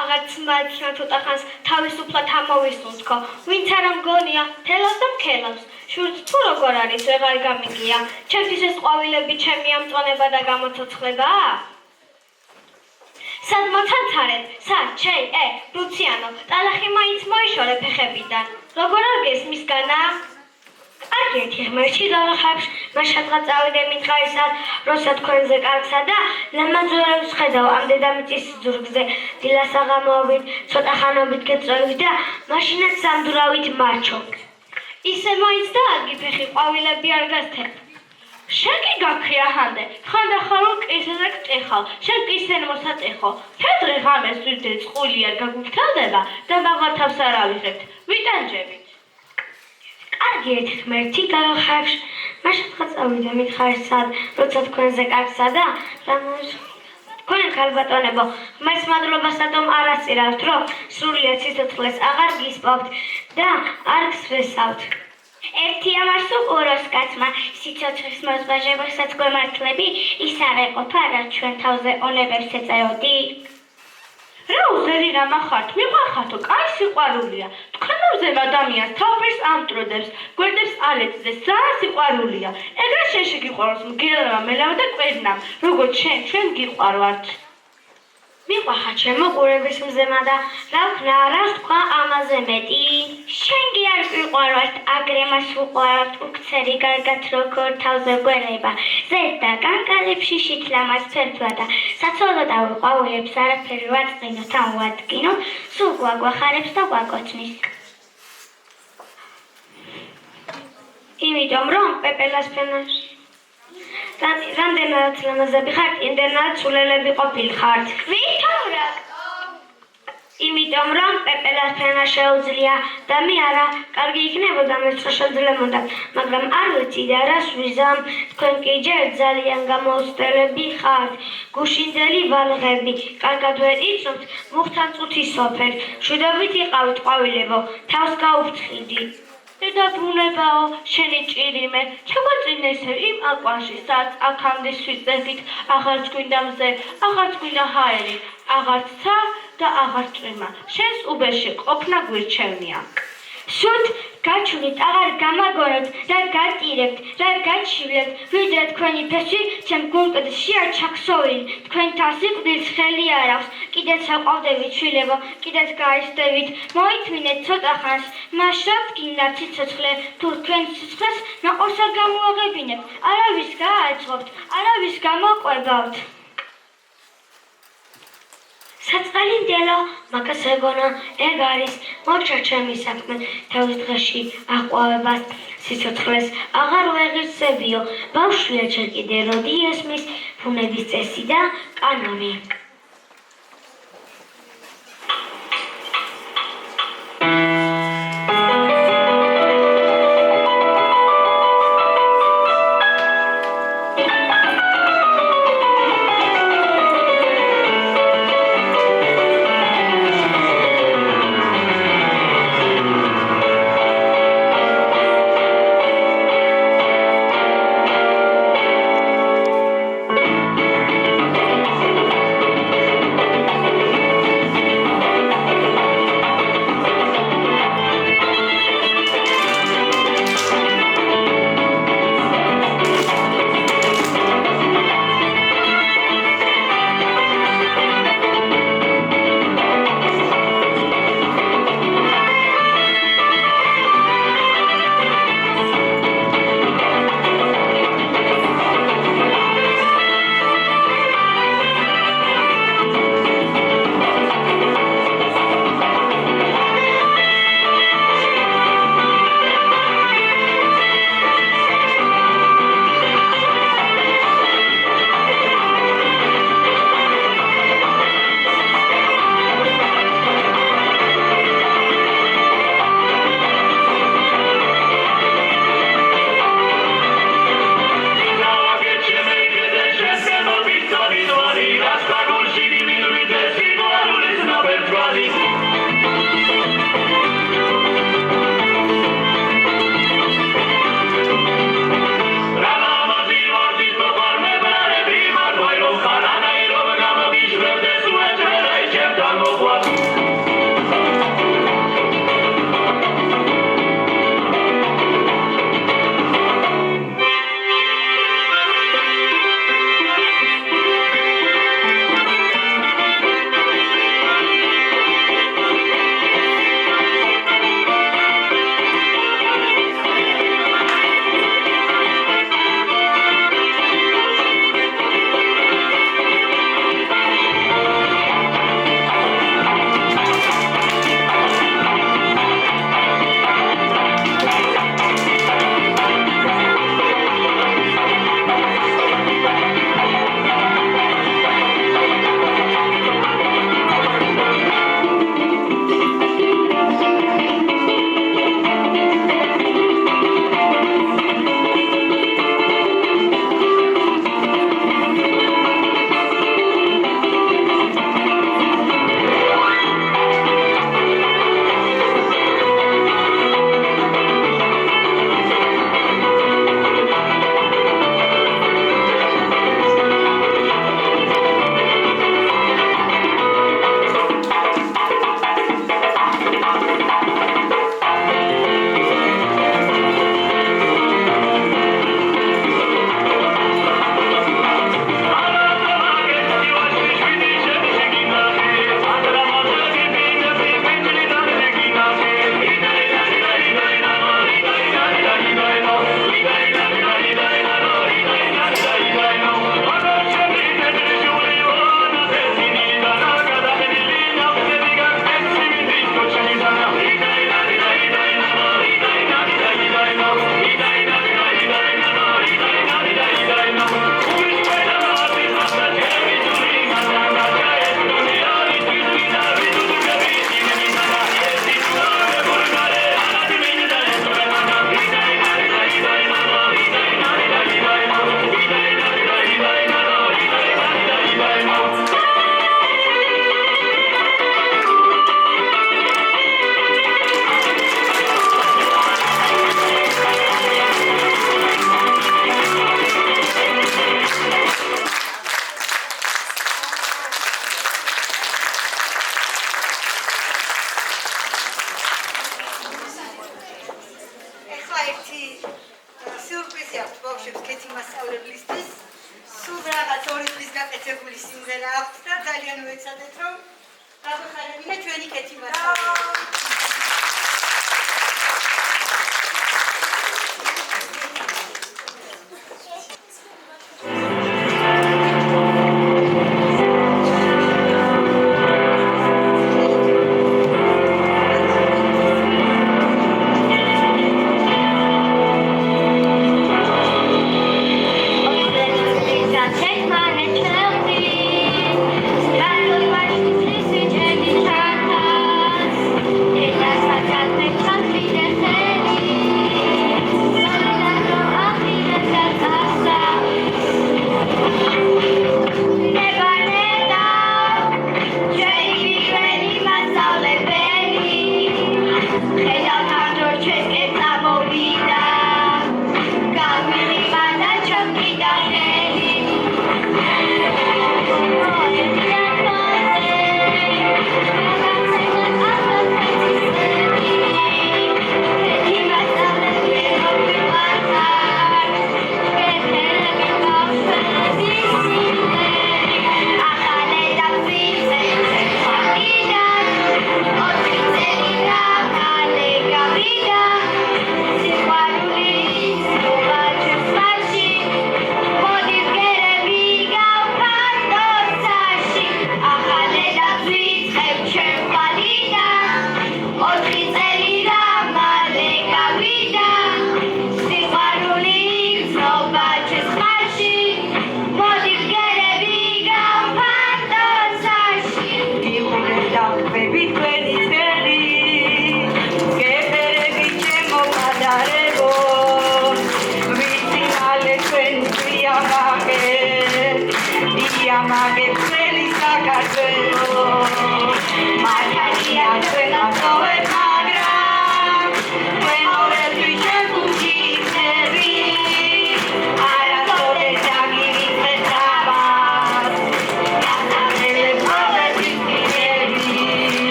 აღარც მაჩნა ცოტა ხანს თავისუფლად ამოვისუნთქო. ვინც არ მგონია, თელავს და მქელავს. შურს თუ როგორ არის, ვეღარ გამიგია. ჩემთვის ეს ყვავილები ჩემი ამწონება და გამოცოცხლებაა? სად მოცაცარეთ, სად ჩეი, ლუციანო, ტალახი მაინც მოიშორე ფეხებიდან. როგორ არ გესმისგანა? კარგი ერთი ღმერთი დავახარებს, მას შადღა წავიდე მითხარისად, როცა თქვენზე კარგსა და ლამაზურებს ხედავ ამ დედამიწის ზურგზე, დილას აღამოვით, ცოტა ხანობით გეწევით და მაშინაც სამდურავით მარჩო. ისე მაინც დაარგი ფეხი ყვავილები არ გასცემ. შენ კი გაქვია ჰანდე, ხანდახანო კისერზე გტეხავ, შენ კისერ მოსაწეხო. თეთრი ღამეს ვიდრე წყული არ გაგუგთავდება და მაღალ თავს არ ავიღებთ. ვიტანჯებით. კარგი ერთი ღმერთი გავახარებს, მაშინ წავიდე მითხარისად, როცა თქვენზე კარგსა და თქვენ ქალბატონებო, მას მადლობას ატომ არ ასწირავთ, რომ სრულიად სიცოცხლეს აღარ გისპობთ და არ გსვესავთ. ერთი ამას უყუროს კაცმა, სიცოცხლის მოსვაჟებასაც გვემართლები, ის არ ეყოფა, რაც ჩვენ თავზე ონებებს ეწეოდი. რა უზერი რამა ხართ, მიყვარხართო, კაი სიყვარულია. თქვენ უზემ ადამიანს თავფერს ამტროდებს, გვერდებს ალეცდეს, ძალიან სიყვარულია. ეგრე შენში გიყვაროს მგელმა, მელამ და კვერნამ, როგორც ჩვენ გიყვარვართ. მიყვარხარ ჩემო ყურების მზემა და რა ვქნა, რა თქვა ამაზე მეტი? შენ კი არ გიყვარვართ, აგრემას უყვარვართ, უქცერი კარგად როგორ თავზე გვერება. ზედ და კანკალებში შითლამას ფერფლა და საცოლოდ ყვავილებს არაფერი ვაწყინოთ ან ვადგინოთ, სულ გვაგვახარებს და გვაკოცნის. იმიტომ რომ პეპელას ფენაში რამდენადაც ლამაზები ხართ, იმდენად სულელები ყოფილხართ. ვითომრა? იმიტომ რომ პეპელას ფენა შეუძლია და მე არა, კარგი იქნებოდა მეც შეძლებოდა, მაგრამ არ ვიცი და რას ვიზამ, თქვენ კი ჯერ ძალიან გამოუცდელები ხართ, გუშინდელი ვალღები, კარგად ვერ იცნობთ მუხთან წუთი სოფელს, შვიდობით იყავით ყვავილებო, თავს გაუფრთხილდი. დედა ბრუნებაო, შენი ჭირიმე, ჩაგვაწინესე იმ აკვანში, სადაც აქამდე ვიწევით, აღარც გვინდა მზე, აღარც გვინდა ჰაერი, აღარც ცა და აღარც წვიმა. შენს უბეში ყოფნა გვირჩევნია. სულ გაჩვენით, აღარ გამაგოროთ, რა გატირებთ, რა გაჩივლებთ, ვიდრე თქვენი ფესი ჩემ გულმკდრში არ ჩაქსოვილი, თქვენთან სიკვდილს ხელი არ აქვს, კიდეც აყვავდებით შვილებო, კიდეც გაისდევით, მოითმინეთ ცოტა ხანს, მას რაც გინდათ სიცოცხლე, თუ თქვენ სიცოცხლეს ნაყოფს არ გამოაღებინებთ, არავის გააეწყობთ, არავის გამოყვებავთ. საწყალი მდელო, მაგას ეგონა, ეგ არის, მოჩა ჩემი საქმე, თავის დღეში აყვავებას, სიცოცხლეს აღარ ვეღირსებიო, ბავშვია ჯერ კიდე როდი ესმის, ბუნების წესი და კანონი. გასაგრძებული სიმღერა აქვს და ძალიან ვეცადეთ რომ გაგვეხარებინა ჩვენი კეთი მასწავლებელი.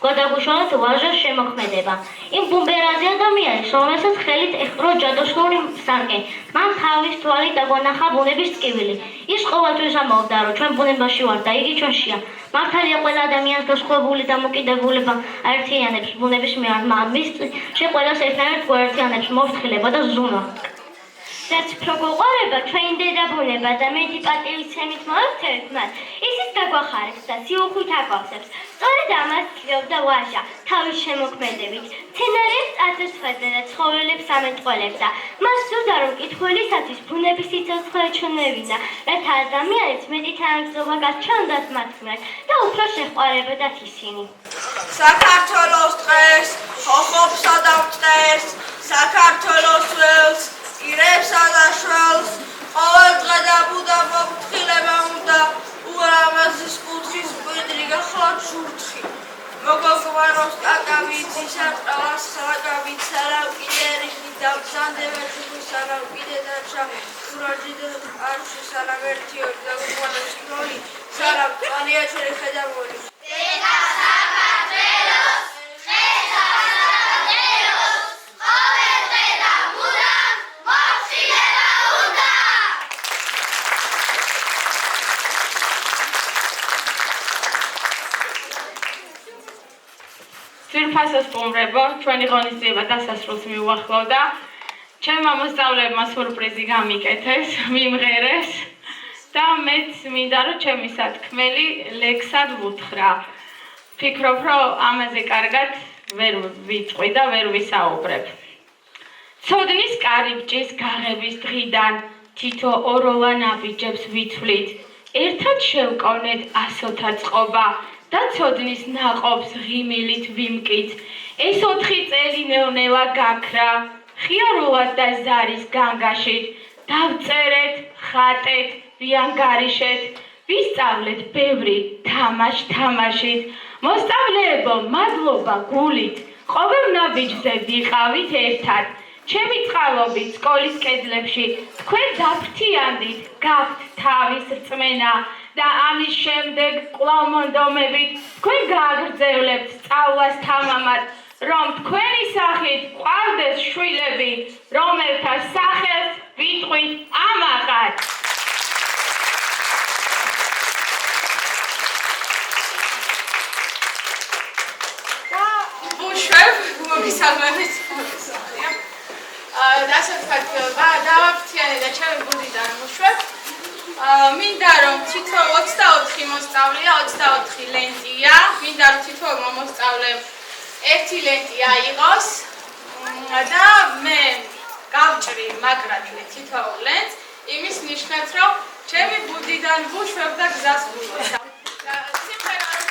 გადაგუშავოთ ვაჟას შემოქმედება. იმ ბუმბერაზე ადამიანის, რომელსაც ხელით ეხპრო ჯადოსნური სარკე, მან თავის თვალი დაგვანახა ბუნების ტკივილი. ის ყოველთვის ამბობდა, რომ ჩვენ ბუნებაში ვართ და იგი ჩვენშია. მართალია ყველა ადამიანს განსხვავებული დამოკიდებულება აერთიანებს ბუნების მიერ, მის ყველას ერთნაირად გვაერთიანებს მოვთხილება და ზრუნვა. რაც უფრო გვყურება ჩვენი დედა ბუნება და მეტი პატივისცემით მოექცევით მას, ისიც გაგვახარებს და სიუხვით აგვახსებს. სწორედ ამას ცდილობდა ვაჟა თავის შემოქმედებით. მცენარეებს აწესხებდა და ცხოველებს ამეტყველებდა. მას სურდა, რომ მკითხველისათვის ბუნების სიცოცხლე ეჩვენებინა, რათა ადამიანებს მეტი თანაგრძნობა გაჩვენდათ მათ მიერ და უფრო შეჰყარებოდათ ისინი. საქართველოს დღეს, ხოხობსა და მწყერს, საქართველოს ველს, ირებსა და შველს, ყოველ დღე და ბუდა მოფრთხილება უნდა, ულამაზის კუთხის მკვიდრი გახლავთ შურთხი. მოგოგვაროს კაკავი, ცისარტყალას ხალაკავი, სანამ კიდე რიხი დამბრძანდება შუხი, სანამ კიდე დარჩა ურაჯი არში, სანამ ერთი ორი დაგვიყვანოს როლი, სანამ წყალია ჩვენი ხედავული. დედა საქართველოს, დღესა საქართველოს, ფასოსტუმრებო, ჩვენი ღონისძიება დასასრულს მიუახლოვდა. ჩემმა მოსწავლეებმა სურპრიზი გამიკეთეს, მიმღერეს და მეც მინდა რომ ჩემი სათქმელი ლექსად ვუთხრა. ფიქრობ რომ ამაზე კარგად ვერ ვიწყვი და ვერ ვისაუბრებ. ცოდნის კარიბჭის გაღების დღიდან თითო ოროვა ნაბიჯებს ვითვლით. ერთად შევკოვნეთ ასოთა წყობა და ცოდნის ნაყოფს ღიმილით ვიმკით. ეს 4 წელი ნევნელა გაქრა, ხიარულად და ზარის განგაშით. დავწერეთ, ხატეთ, ვიანგარიშეთ, ვისწავლეთ ბევრი თამაშით. მოსწავლეებო, მადლობა გულით, ყოველ ნაბიჯზე ვიყავით ერთად. ჩემი წყალობით სკოლის კედლებში თქვენ დაფრთიანდით, გაქვთ თავის რწმენა და ამის შემდეგ კვლავ მონდომებით თქვენ გააგრძელებთ სწავლას თამამად, რომ თქვენი სახით ყავდეს შვილები, რომელთა სახელს ვიტყვით ამაღად. მოგისალმებით. ასე ვთქვათ, დავაფრთიანე და ჩემი ბუდიდან ვუშვებ. მინდა რომ თითო 24 მოსწავლეა, 24 ლენტია. მინდა რომ თითოეულ მოსწავლემ ერთი ლენტი აიღოს და მე გავჭრი მაგრად თითოეულ ლენტს იმის ნიშნად რომ ჩემი ბუდიდან ვუშვებ და გზას ვულოს. სიმღერა რომ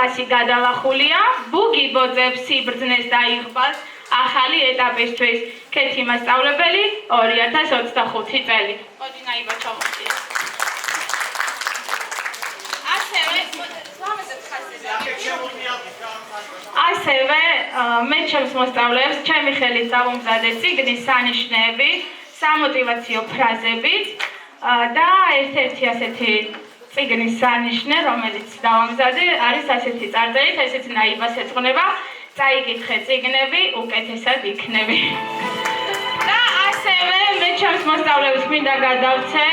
კლასი გადალახულია, ბუგი ბოძებს სიბრძნეს დაიღბას ახალი ეტაპისთვის. ქეთი მასწავლებელი 2025 წელი. მოდი ნაიბა ჩამოვიდეთ. ასევე მე ჩემს მოსწავლეებს ჩემი ხელით დავუმზადე წიგნის სანიშნეები, სამოტივაციო ფრაზებით და ერთ-ერთი ასეთი წიგნის სანიშნე, რომელიც დავამზადე, არის ასეთი წარწერით, ესეც ნაიბას ეძღვნება, წაიკითხე წიგნები, უკეთესად იქნები. და ასევე მე ჩემს მოსწავლეებს მინდა გადავცე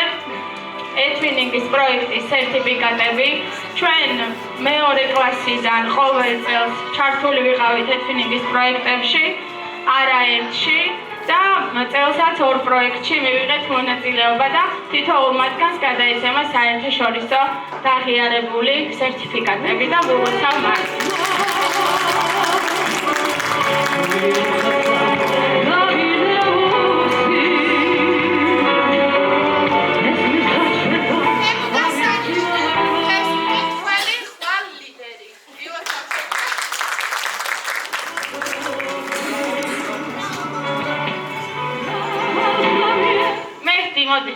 ეთვინინგის პროექტის სერტიფიკატები. ჩვენ მეორე კლასიდან ყოველ წელს ჩართული ვიყავით ეთვინინგის პროექტებში, არაერთში და წელსაც 2 პროექტში მივიღეთ მონაწილეობა და თითოეულ მათგანს გადაეცემა საერთაშორისო დაღიარებული სერტიფიკატები და ვუღუცავ მას. მოდი.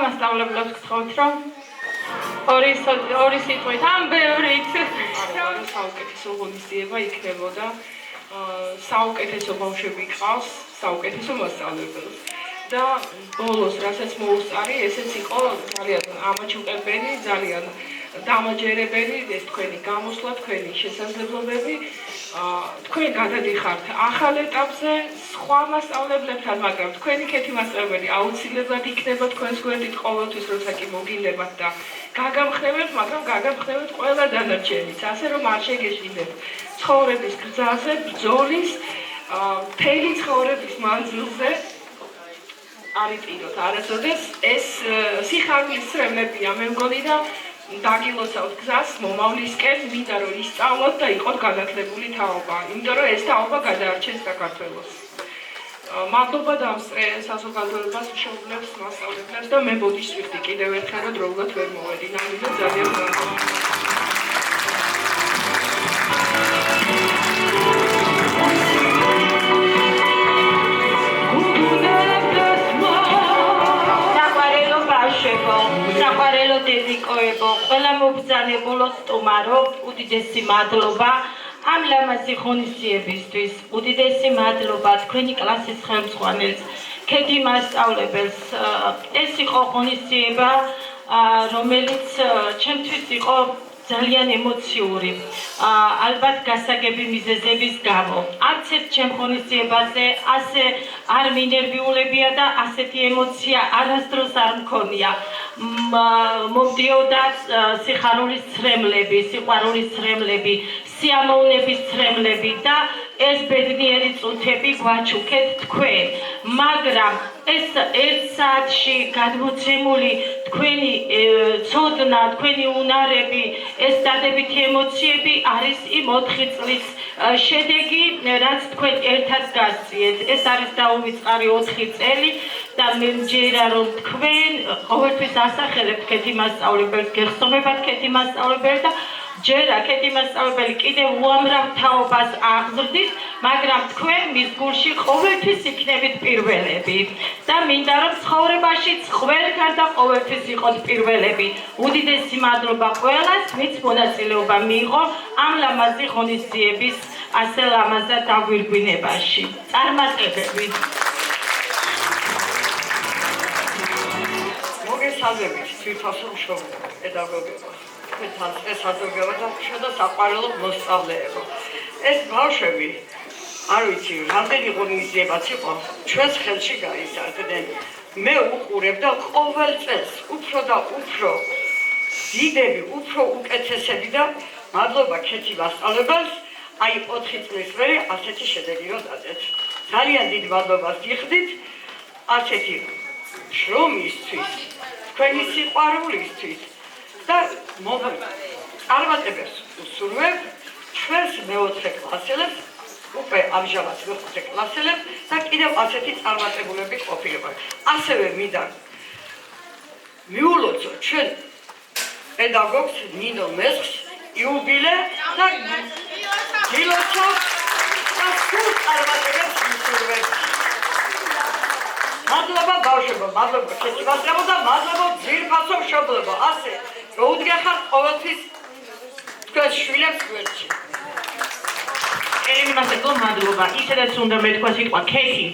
მასწავლებლებს გთხოვთ, რომ ორი სიტყვით ამ ბევრით საუკეთესო ღონისძიება იქნებოდა. საუკეთესო ბავშვები ყავს, საუკეთესო მასწავლებელს. და ბოლოს, რასაც მოუსწარი, ესეც იყო ძალიან ამაჩუყებელი, ძალიან დამაჯერებელი ეს თქვენი გამოსვლა, თქვენი შესაძლებლობები. თქვენ გადადიხართ ახალ ეტაპზე სხვა მასწავლებლებთან, მაგრამ თქვენი ქეთი მასწავლებელი აუცილებლად იქნება თქვენს გვერდით ყოველთვის, როცა კი მოგილებათ და გაგამხნევებთ, მაგრამ გაგამხნევებთ ყველა დანარჩენიც, ასე რომ არ შეგეშინდეთ ცხოვრების გზაზე, ბრძოლის, მთელი ცხოვრების მანძილზე არ იტიროთ არასოდეს ეს სიხარულის ცრემლებია, მე მგონი და დაგილოცავთ გზას მომავლისკენ, მინდა რომ ისწავლოთ და იყოთ განათლებული თაობა, იმიტომ რომ ეს თაობა გადაარჩენს საქართველოს. მადლობა დამსწრე საზოგადოებას, მშობლებს, მასწავლებლებს და მე ბოდიშს ვიხდი კიდევ ერთხელ, რომ დროულად ვერ მოვედი. ნამდვილად ძალიან მადლობა. საყვარელო დედიკოებო, ყველა მობრძანებულო სტუმარო, უდიდესი მადლობა ამ ლამაზი ღონისძიებისთვის, უდიდესი მადლობა თქვენი კლასის ხელმძღვანელს, ქეთი მასწავლებელს. ეს იყო ღონისძიება, რომელიც ჩემთვის იყო ძალიან ემოციური. ალბათ გასაგები მიზეზების გამო. არც ერთ ჩემ ღონისძიებაზე ასე არ მინერვიულებია და ასეთი ემოცია არასდროს არ მქონია. მომდიოდა სიხარულის ცრემლები, სიყვარულის ცრემლები, სიამოვნების ცრემლები და ეს ბედნიერი წუთები გვაჩუქეთ თქვენ. მაგრამ ეს 1 საათში გადმოცემული თქვენი ცოდნა, თქვენი უნარები, ეს დადებითი ემოციები არის იმ 4 წლის შედეგი, რაც თქვენ ერთად გასწიეთ. ეს არის დაუვიწყარი 4 წელი და მე მჯერა რომ თქვენ ყოველთვის ასახელებთ ქეთი მასწავლებელს, გეხსოვებათ ქეთი მასწავლებელი და ჯერა ქეთი მასწავლებელი კიდევ უამრავ თაობას აღზრდით, მაგრამ თქვენ მის გულში ყოველთვის იქნებით პირველები და მინდა რომ ცხოვრებაშიც ყველგან და ყოველთვის იყოთ პირველები. უდიდესი მადლობა ყველას, ვინც მონაწილეობა მიიღო ამ ლამაზი ღონისძიების ასე ლამაზად დაგვირგვინებაში. წარმატებები. მოგესალმებით თვითონ მშობლები, პედაგოგები. ეს საზოგადოება და საყვარელო მოსწავლეებო. ეს ბავშვები, არ ვიცი, რამდენი ღონისძიებაც იყო, ჩვენს ხელში გაიზარდნენ. მე უყურებ და ყოველ წელს უფრო და უფრო დიდები, უფრო უკეთესები და მადლობა ქეთი მასწავლებელს, აი 4 წლის მერე ასეთი შედეგი რომ დადეთ. ძალიან დიდ მადლობას გიხდით ასეთი შრომისთვის, თქვენი სიყვარულისთვის. და წარმატებებს უსურვებ ჩვენს მე-4 კლასელებს, უკვე ამჟამად მე-5 კლასელებს და კიდევ ასეთი წარმატებულები ყოფილებათ. ასევე მინდა მიულოცოთ ჩვენ პედაგოგს ნინო მესხს იუბილე და გილოცავთ და სულ წარმატებებს უსურვებ. მადლობა ბავშვებო, მადლობა ქეთი მასწავლებლებო და მადლობა ძვირფასო მშობლებო. ასე მოუდგახარ ყოველთვის თქვენს შვილებს გვერდში. ელემენტარულ მადლობა. ისედაც უნდა მეთქვა სიტყვა ქეთი,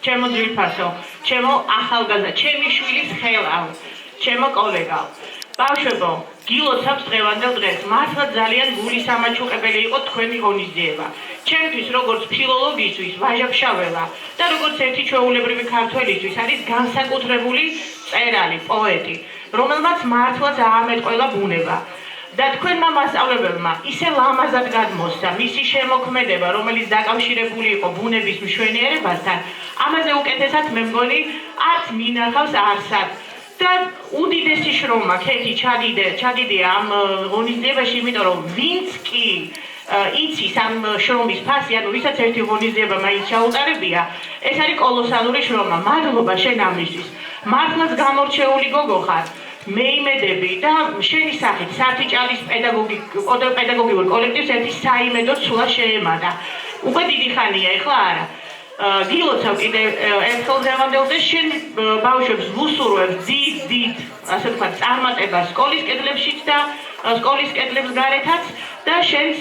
ჩემო ძვირფასო, ჩემო ახალგაზრდა, ჩემი შვილის ხელა, ჩემო კოლეგა. ბავშვებო, გილოცავთ დღევანდელ დღეს. მართლა ძალიან გულის ამაჩუყებელი იყო თქვენი ღონისძიება. ჩემთვის როგორც ფილოლოგისთვის, ვაჟა-ფშაველა და როგორც ერთი ჩვეულებრივი ქართველისთვის არის განსაკუთრებული მწერალი, პოეტი, რომელმაც მართლა დაამეტყველა ბუნება. და თქვენმა მასწავლებელმა ისე ლამაზად გადმოსცა მისი შემოქმედება, რომელიც დაკავშირებული იყო ბუნების მშვენიერებასთან, ამაზე უკეთესად მე მგონი არც მინახავს არსად. და უდიდესი შრომა ქეთი ჩადიდია ამ ღონისძიებაში, იმიტომ რომ ვინც კი იცის ამ შრომის ფასი, ანუ ვისაც ერთი ღონისძიება მაინც ჩაუტარებია, ეს არის კოლოსალური შრომა. მადლობა შენ ამისთვის. მართლაც გამორჩეული გოგო ხარ. მე იმედები და შენი სახით სართიჭალის პედაგოგიურ კოლექტივს ერთი საიმედო ცულა შეემატა. უკვე დიდი ხანია, ეხლა არა. გილოცავ კიდევ ერთხელ დღევანდელზე შენ ბავშვებს ვუსურვებ დიდ ასე ვთქვათ წარმატებას სკოლის კედლებშიც და სკოლის კედლებს გარეთაც და შენს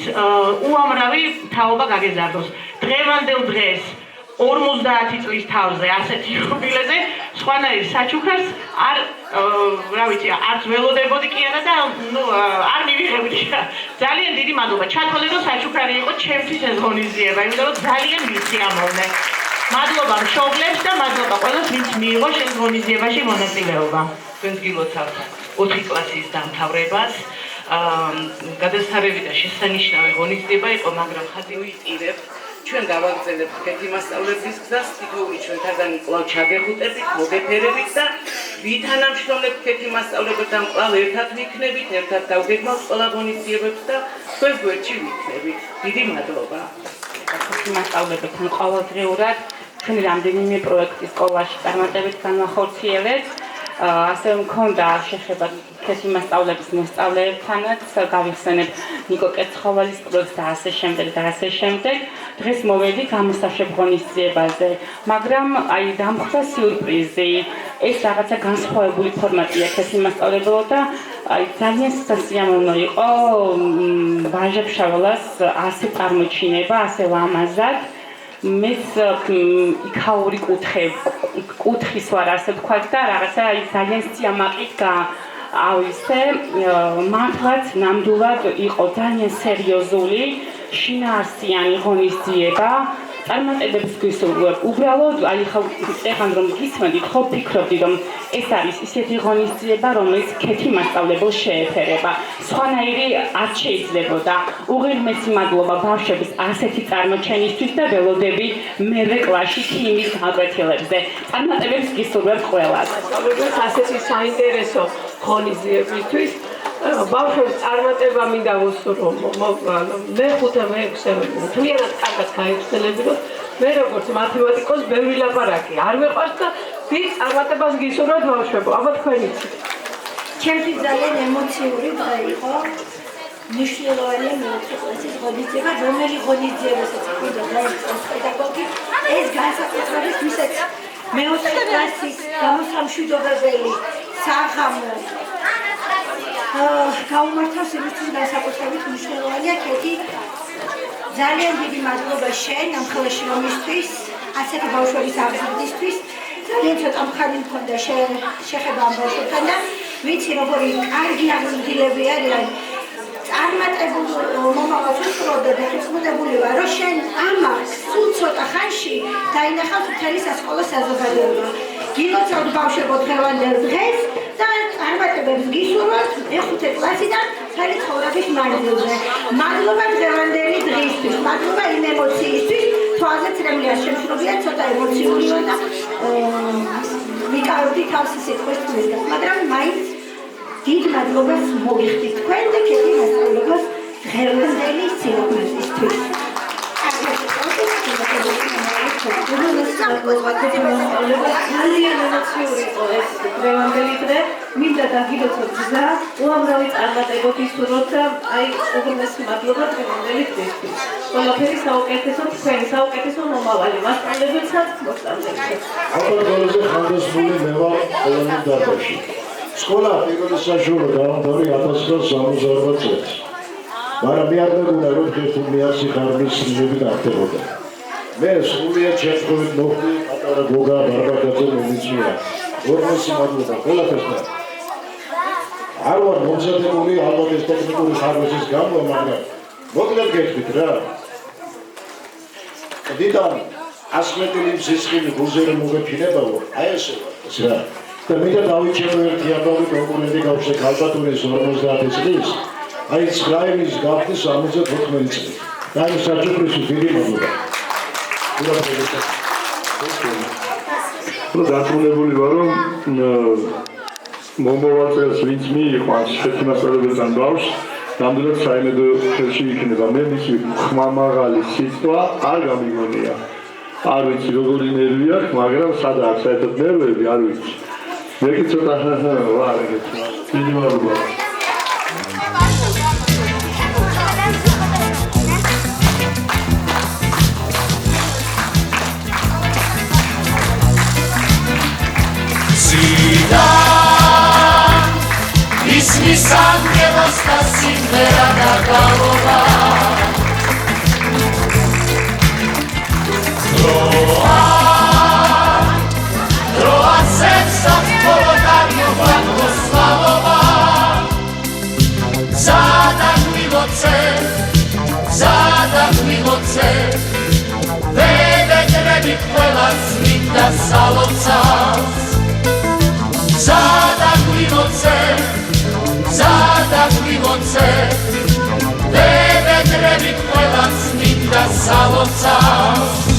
უამრავი თაობა გაგეზარდოს. დღევანდელ დღეს 50 წლის თავზე ასეთ იუბილეზე სხვანაირ საჩუქრს არ რა ვიცი არც ველოდებოდი კი არა და არ მივიღებდი. ძალიან დიდი მადლობა. ჩათვალე რომ საჩუქარი იყო ჩემთვის ეს ღონისძიება, იმიტომ რომ ძალიან მისიამოვნე. მადლობა მშობლებს და მადლობა ყველას, ვინც მიიღო შენ ღონისძიებაში მონაწილეობა. თქვენს გილოცავთ 4 კლასის დამთავრებას. გადასარევი და შესანიშნავი ღონისძიება იყო, მაგრამ ხაზი ვიტირებთ. ჩვენ გავაგრძელებთ კეთი მასწავლებლის გზას, თითოეული ჩვენთაგანი კვლავ ჩაგეხუტებით, მოგეფერებით და ვითანამშრომლებთ კეთი მასწავლებლებთან კვლავ ერთად ვიქნებით, ერთად დავგეგმავთ ყველა ღონისძიებებს და თქვენ გვერდში ვიქნებით. დიდი მადლობა. კეთი მასწავლებლებთან ყოველდღიურად ჩვენი რამდენიმე პროექტი სკოლაში წარმატებით განვახორციელებთ. ასევე მქონდა შეხება კეთი მასწავლების მოსწავლეებთანაც, გავიხსენებთ ნიკო კეცხოვალის პროექტს და ასე შემდეგ. დღეს მოვედი გამოსაშვებ ღონისძიებაზე, მაგრამ აი დამხვდა სიურპრიზი. ეს რაღაცა განსხვავებული ფორმატია კეთი მასწავლებელო და აი ძალიან სასიამოვნო იყო ვაჟებ-შაველას ასე წარმოჩინება, ასე ლამაზად. მეც იქაური კუთხის ვარ ასე ვთქვათ და რაღაცა ძალიან სიამაყით ავისე, მართლაც ნამდვილად იყო ძალიან სერიოზული, შინაარსიანი ღონისძიება. წარმატებებს გისურვებ. უბრალოდ აი ხან რომ გისმენდით, ხო ფიქრობდი რომ ეს არის ისეთი ღონისძიება, რომელიც კეთი მასწავლებელს შეეფერება. სხვანაირი არ შეიძლებოდა. უღირმესი მადლობა ბავშვების ასეთი წარმოჩენისთვის და ველოდები მერვე კლასში ქიმიის გაკვეთილებზე. წარმატებებს გისურვებ ყველას. სწავლებელს ასეთი საინტერესო ღონისძიებისთვის ბავშვებს წარმატება მინდა ვუსურვო. მე-5 მე-6 თლიანად კარგად გაიხსენებინოთ. მე როგორც მათემატიკოს ბევრი ლაპარაკი არ მეყვარს და დიდ წარმატებას გისურვებთ ბავშვებო. აბა თქვენ იცით. ჩემთვის ძალიან ემოციური დღე იყო. მნიშვნელოვანია მე-4 კლასის ღონისძიება, რომელი ღონისძიებასაც მინდა დაიწყოს პედაგოგი. ეს განსაკუთრებით ვისაც მე-4 კლასის გამოსამშვიდობებელი საღამო გაუმართავს იმისთვის განსაკუთრებით მნიშვნელოვანია კეთი. ძალიან დიდი მადლობა შენ ამ ხელში რომისთვის, ასეთი ბავშვების აღზრდისთვის. ძალიან ცოტა მხარი მქონდა შეხება ამ ბავშვებთან და ვიცი როგორი კარგი აღზრდილები არიან. წარმატებულ მომავალს უსწრებდა და წმუდებული ვარ, რომ შენ ამას სულ ცოტა ხანში დაინახავთ მთელი სასკოლო საზოგადოება. გილოცავთ ბავშვებო დღევანდელ დღეს და წარმატებებს გისურვებთ მე-5 კლასიდან მთელი ცხოვრების მანძილზე. მადლობა დღევანდელი დღისთვის, მადლობა იმ ემოციისთვის, თვალზეც რემლია შემშრობია, ცოტა ემოციური ვარ და ვიკავებდი თავისი სიტყვის თქმისას, მაგრამ მაინც დიდ მადლობას მოგიხდით თქვენ და კეთი მასწავლებლებს დღევანდელი სიამოვნებისთვის. ძალიან ემოციური იყო ეს დღევანდელი დღე. მინდა დაგილოცოთ გზა, უამრავი წარმატებები ვისურვებთ და აი უღრმესი მადლობა დღევანდელი დღისთვის. ყველაფერი საუკეთესო, თქვენი საუკეთესო მომავალი მასწავლებელსაც, მოსწავლეებსაც. აკადემიაზე ხანგრძლივი მე ვარ ყველანი დარბაზში. სკოლა პირველი საშუალო დაამთავრე 1960 წელს. მაგრამ მე არ მეგონა რომ ხერთუმია სიხარბის სრიები დახდებოდა. მე სრულიად შემთხვევით მოხდი პატარა გოგა ბარბაკაძე მომიწვია. ორმოცი მადლობა ყველაფერს. არ ვარ მომზადებული ალბათ ეს ტექნიკური ხარვეშის გამო, მაგრამ მოკლედ გეტყვით რა. დიდან 100 მეტრი სისხლი გულზე მოგეფინებაო, აი ესე რა. და მე დავიჩემო ერთი აბავი კონკურენტი გავშე ქალბატონის 50 წლის, აი 9-ის გახდა 74 წელი. და ის საჩუქრის დიდი მადლობა. ну დათვლებული ვარ რომ მომავალს ვინც მიიღო ასეთი მასალებიდან ბავშვს ნამდვილად საიმედო ხელში იქნება. მე მისი ხმამაღალი სიტყვა არ გამიგონია. არ ვიცი როგორი ნერვი აქვს, მაგრამ სადაა საერთოდ ნერვები არ ვიცი. მე კი ცოტა ვარ ეგეთი. დიდი მადლობა. და ისმის ანგელოს და სიმღერა და გალობა დროა სეცად მხოლოდარიო ვაგოსლალობა ზადად მივოცე ვევედრები ყველას მინდა სალოცავს ზადად მივოცე ვევედრები ყველას მინდა სალოცავს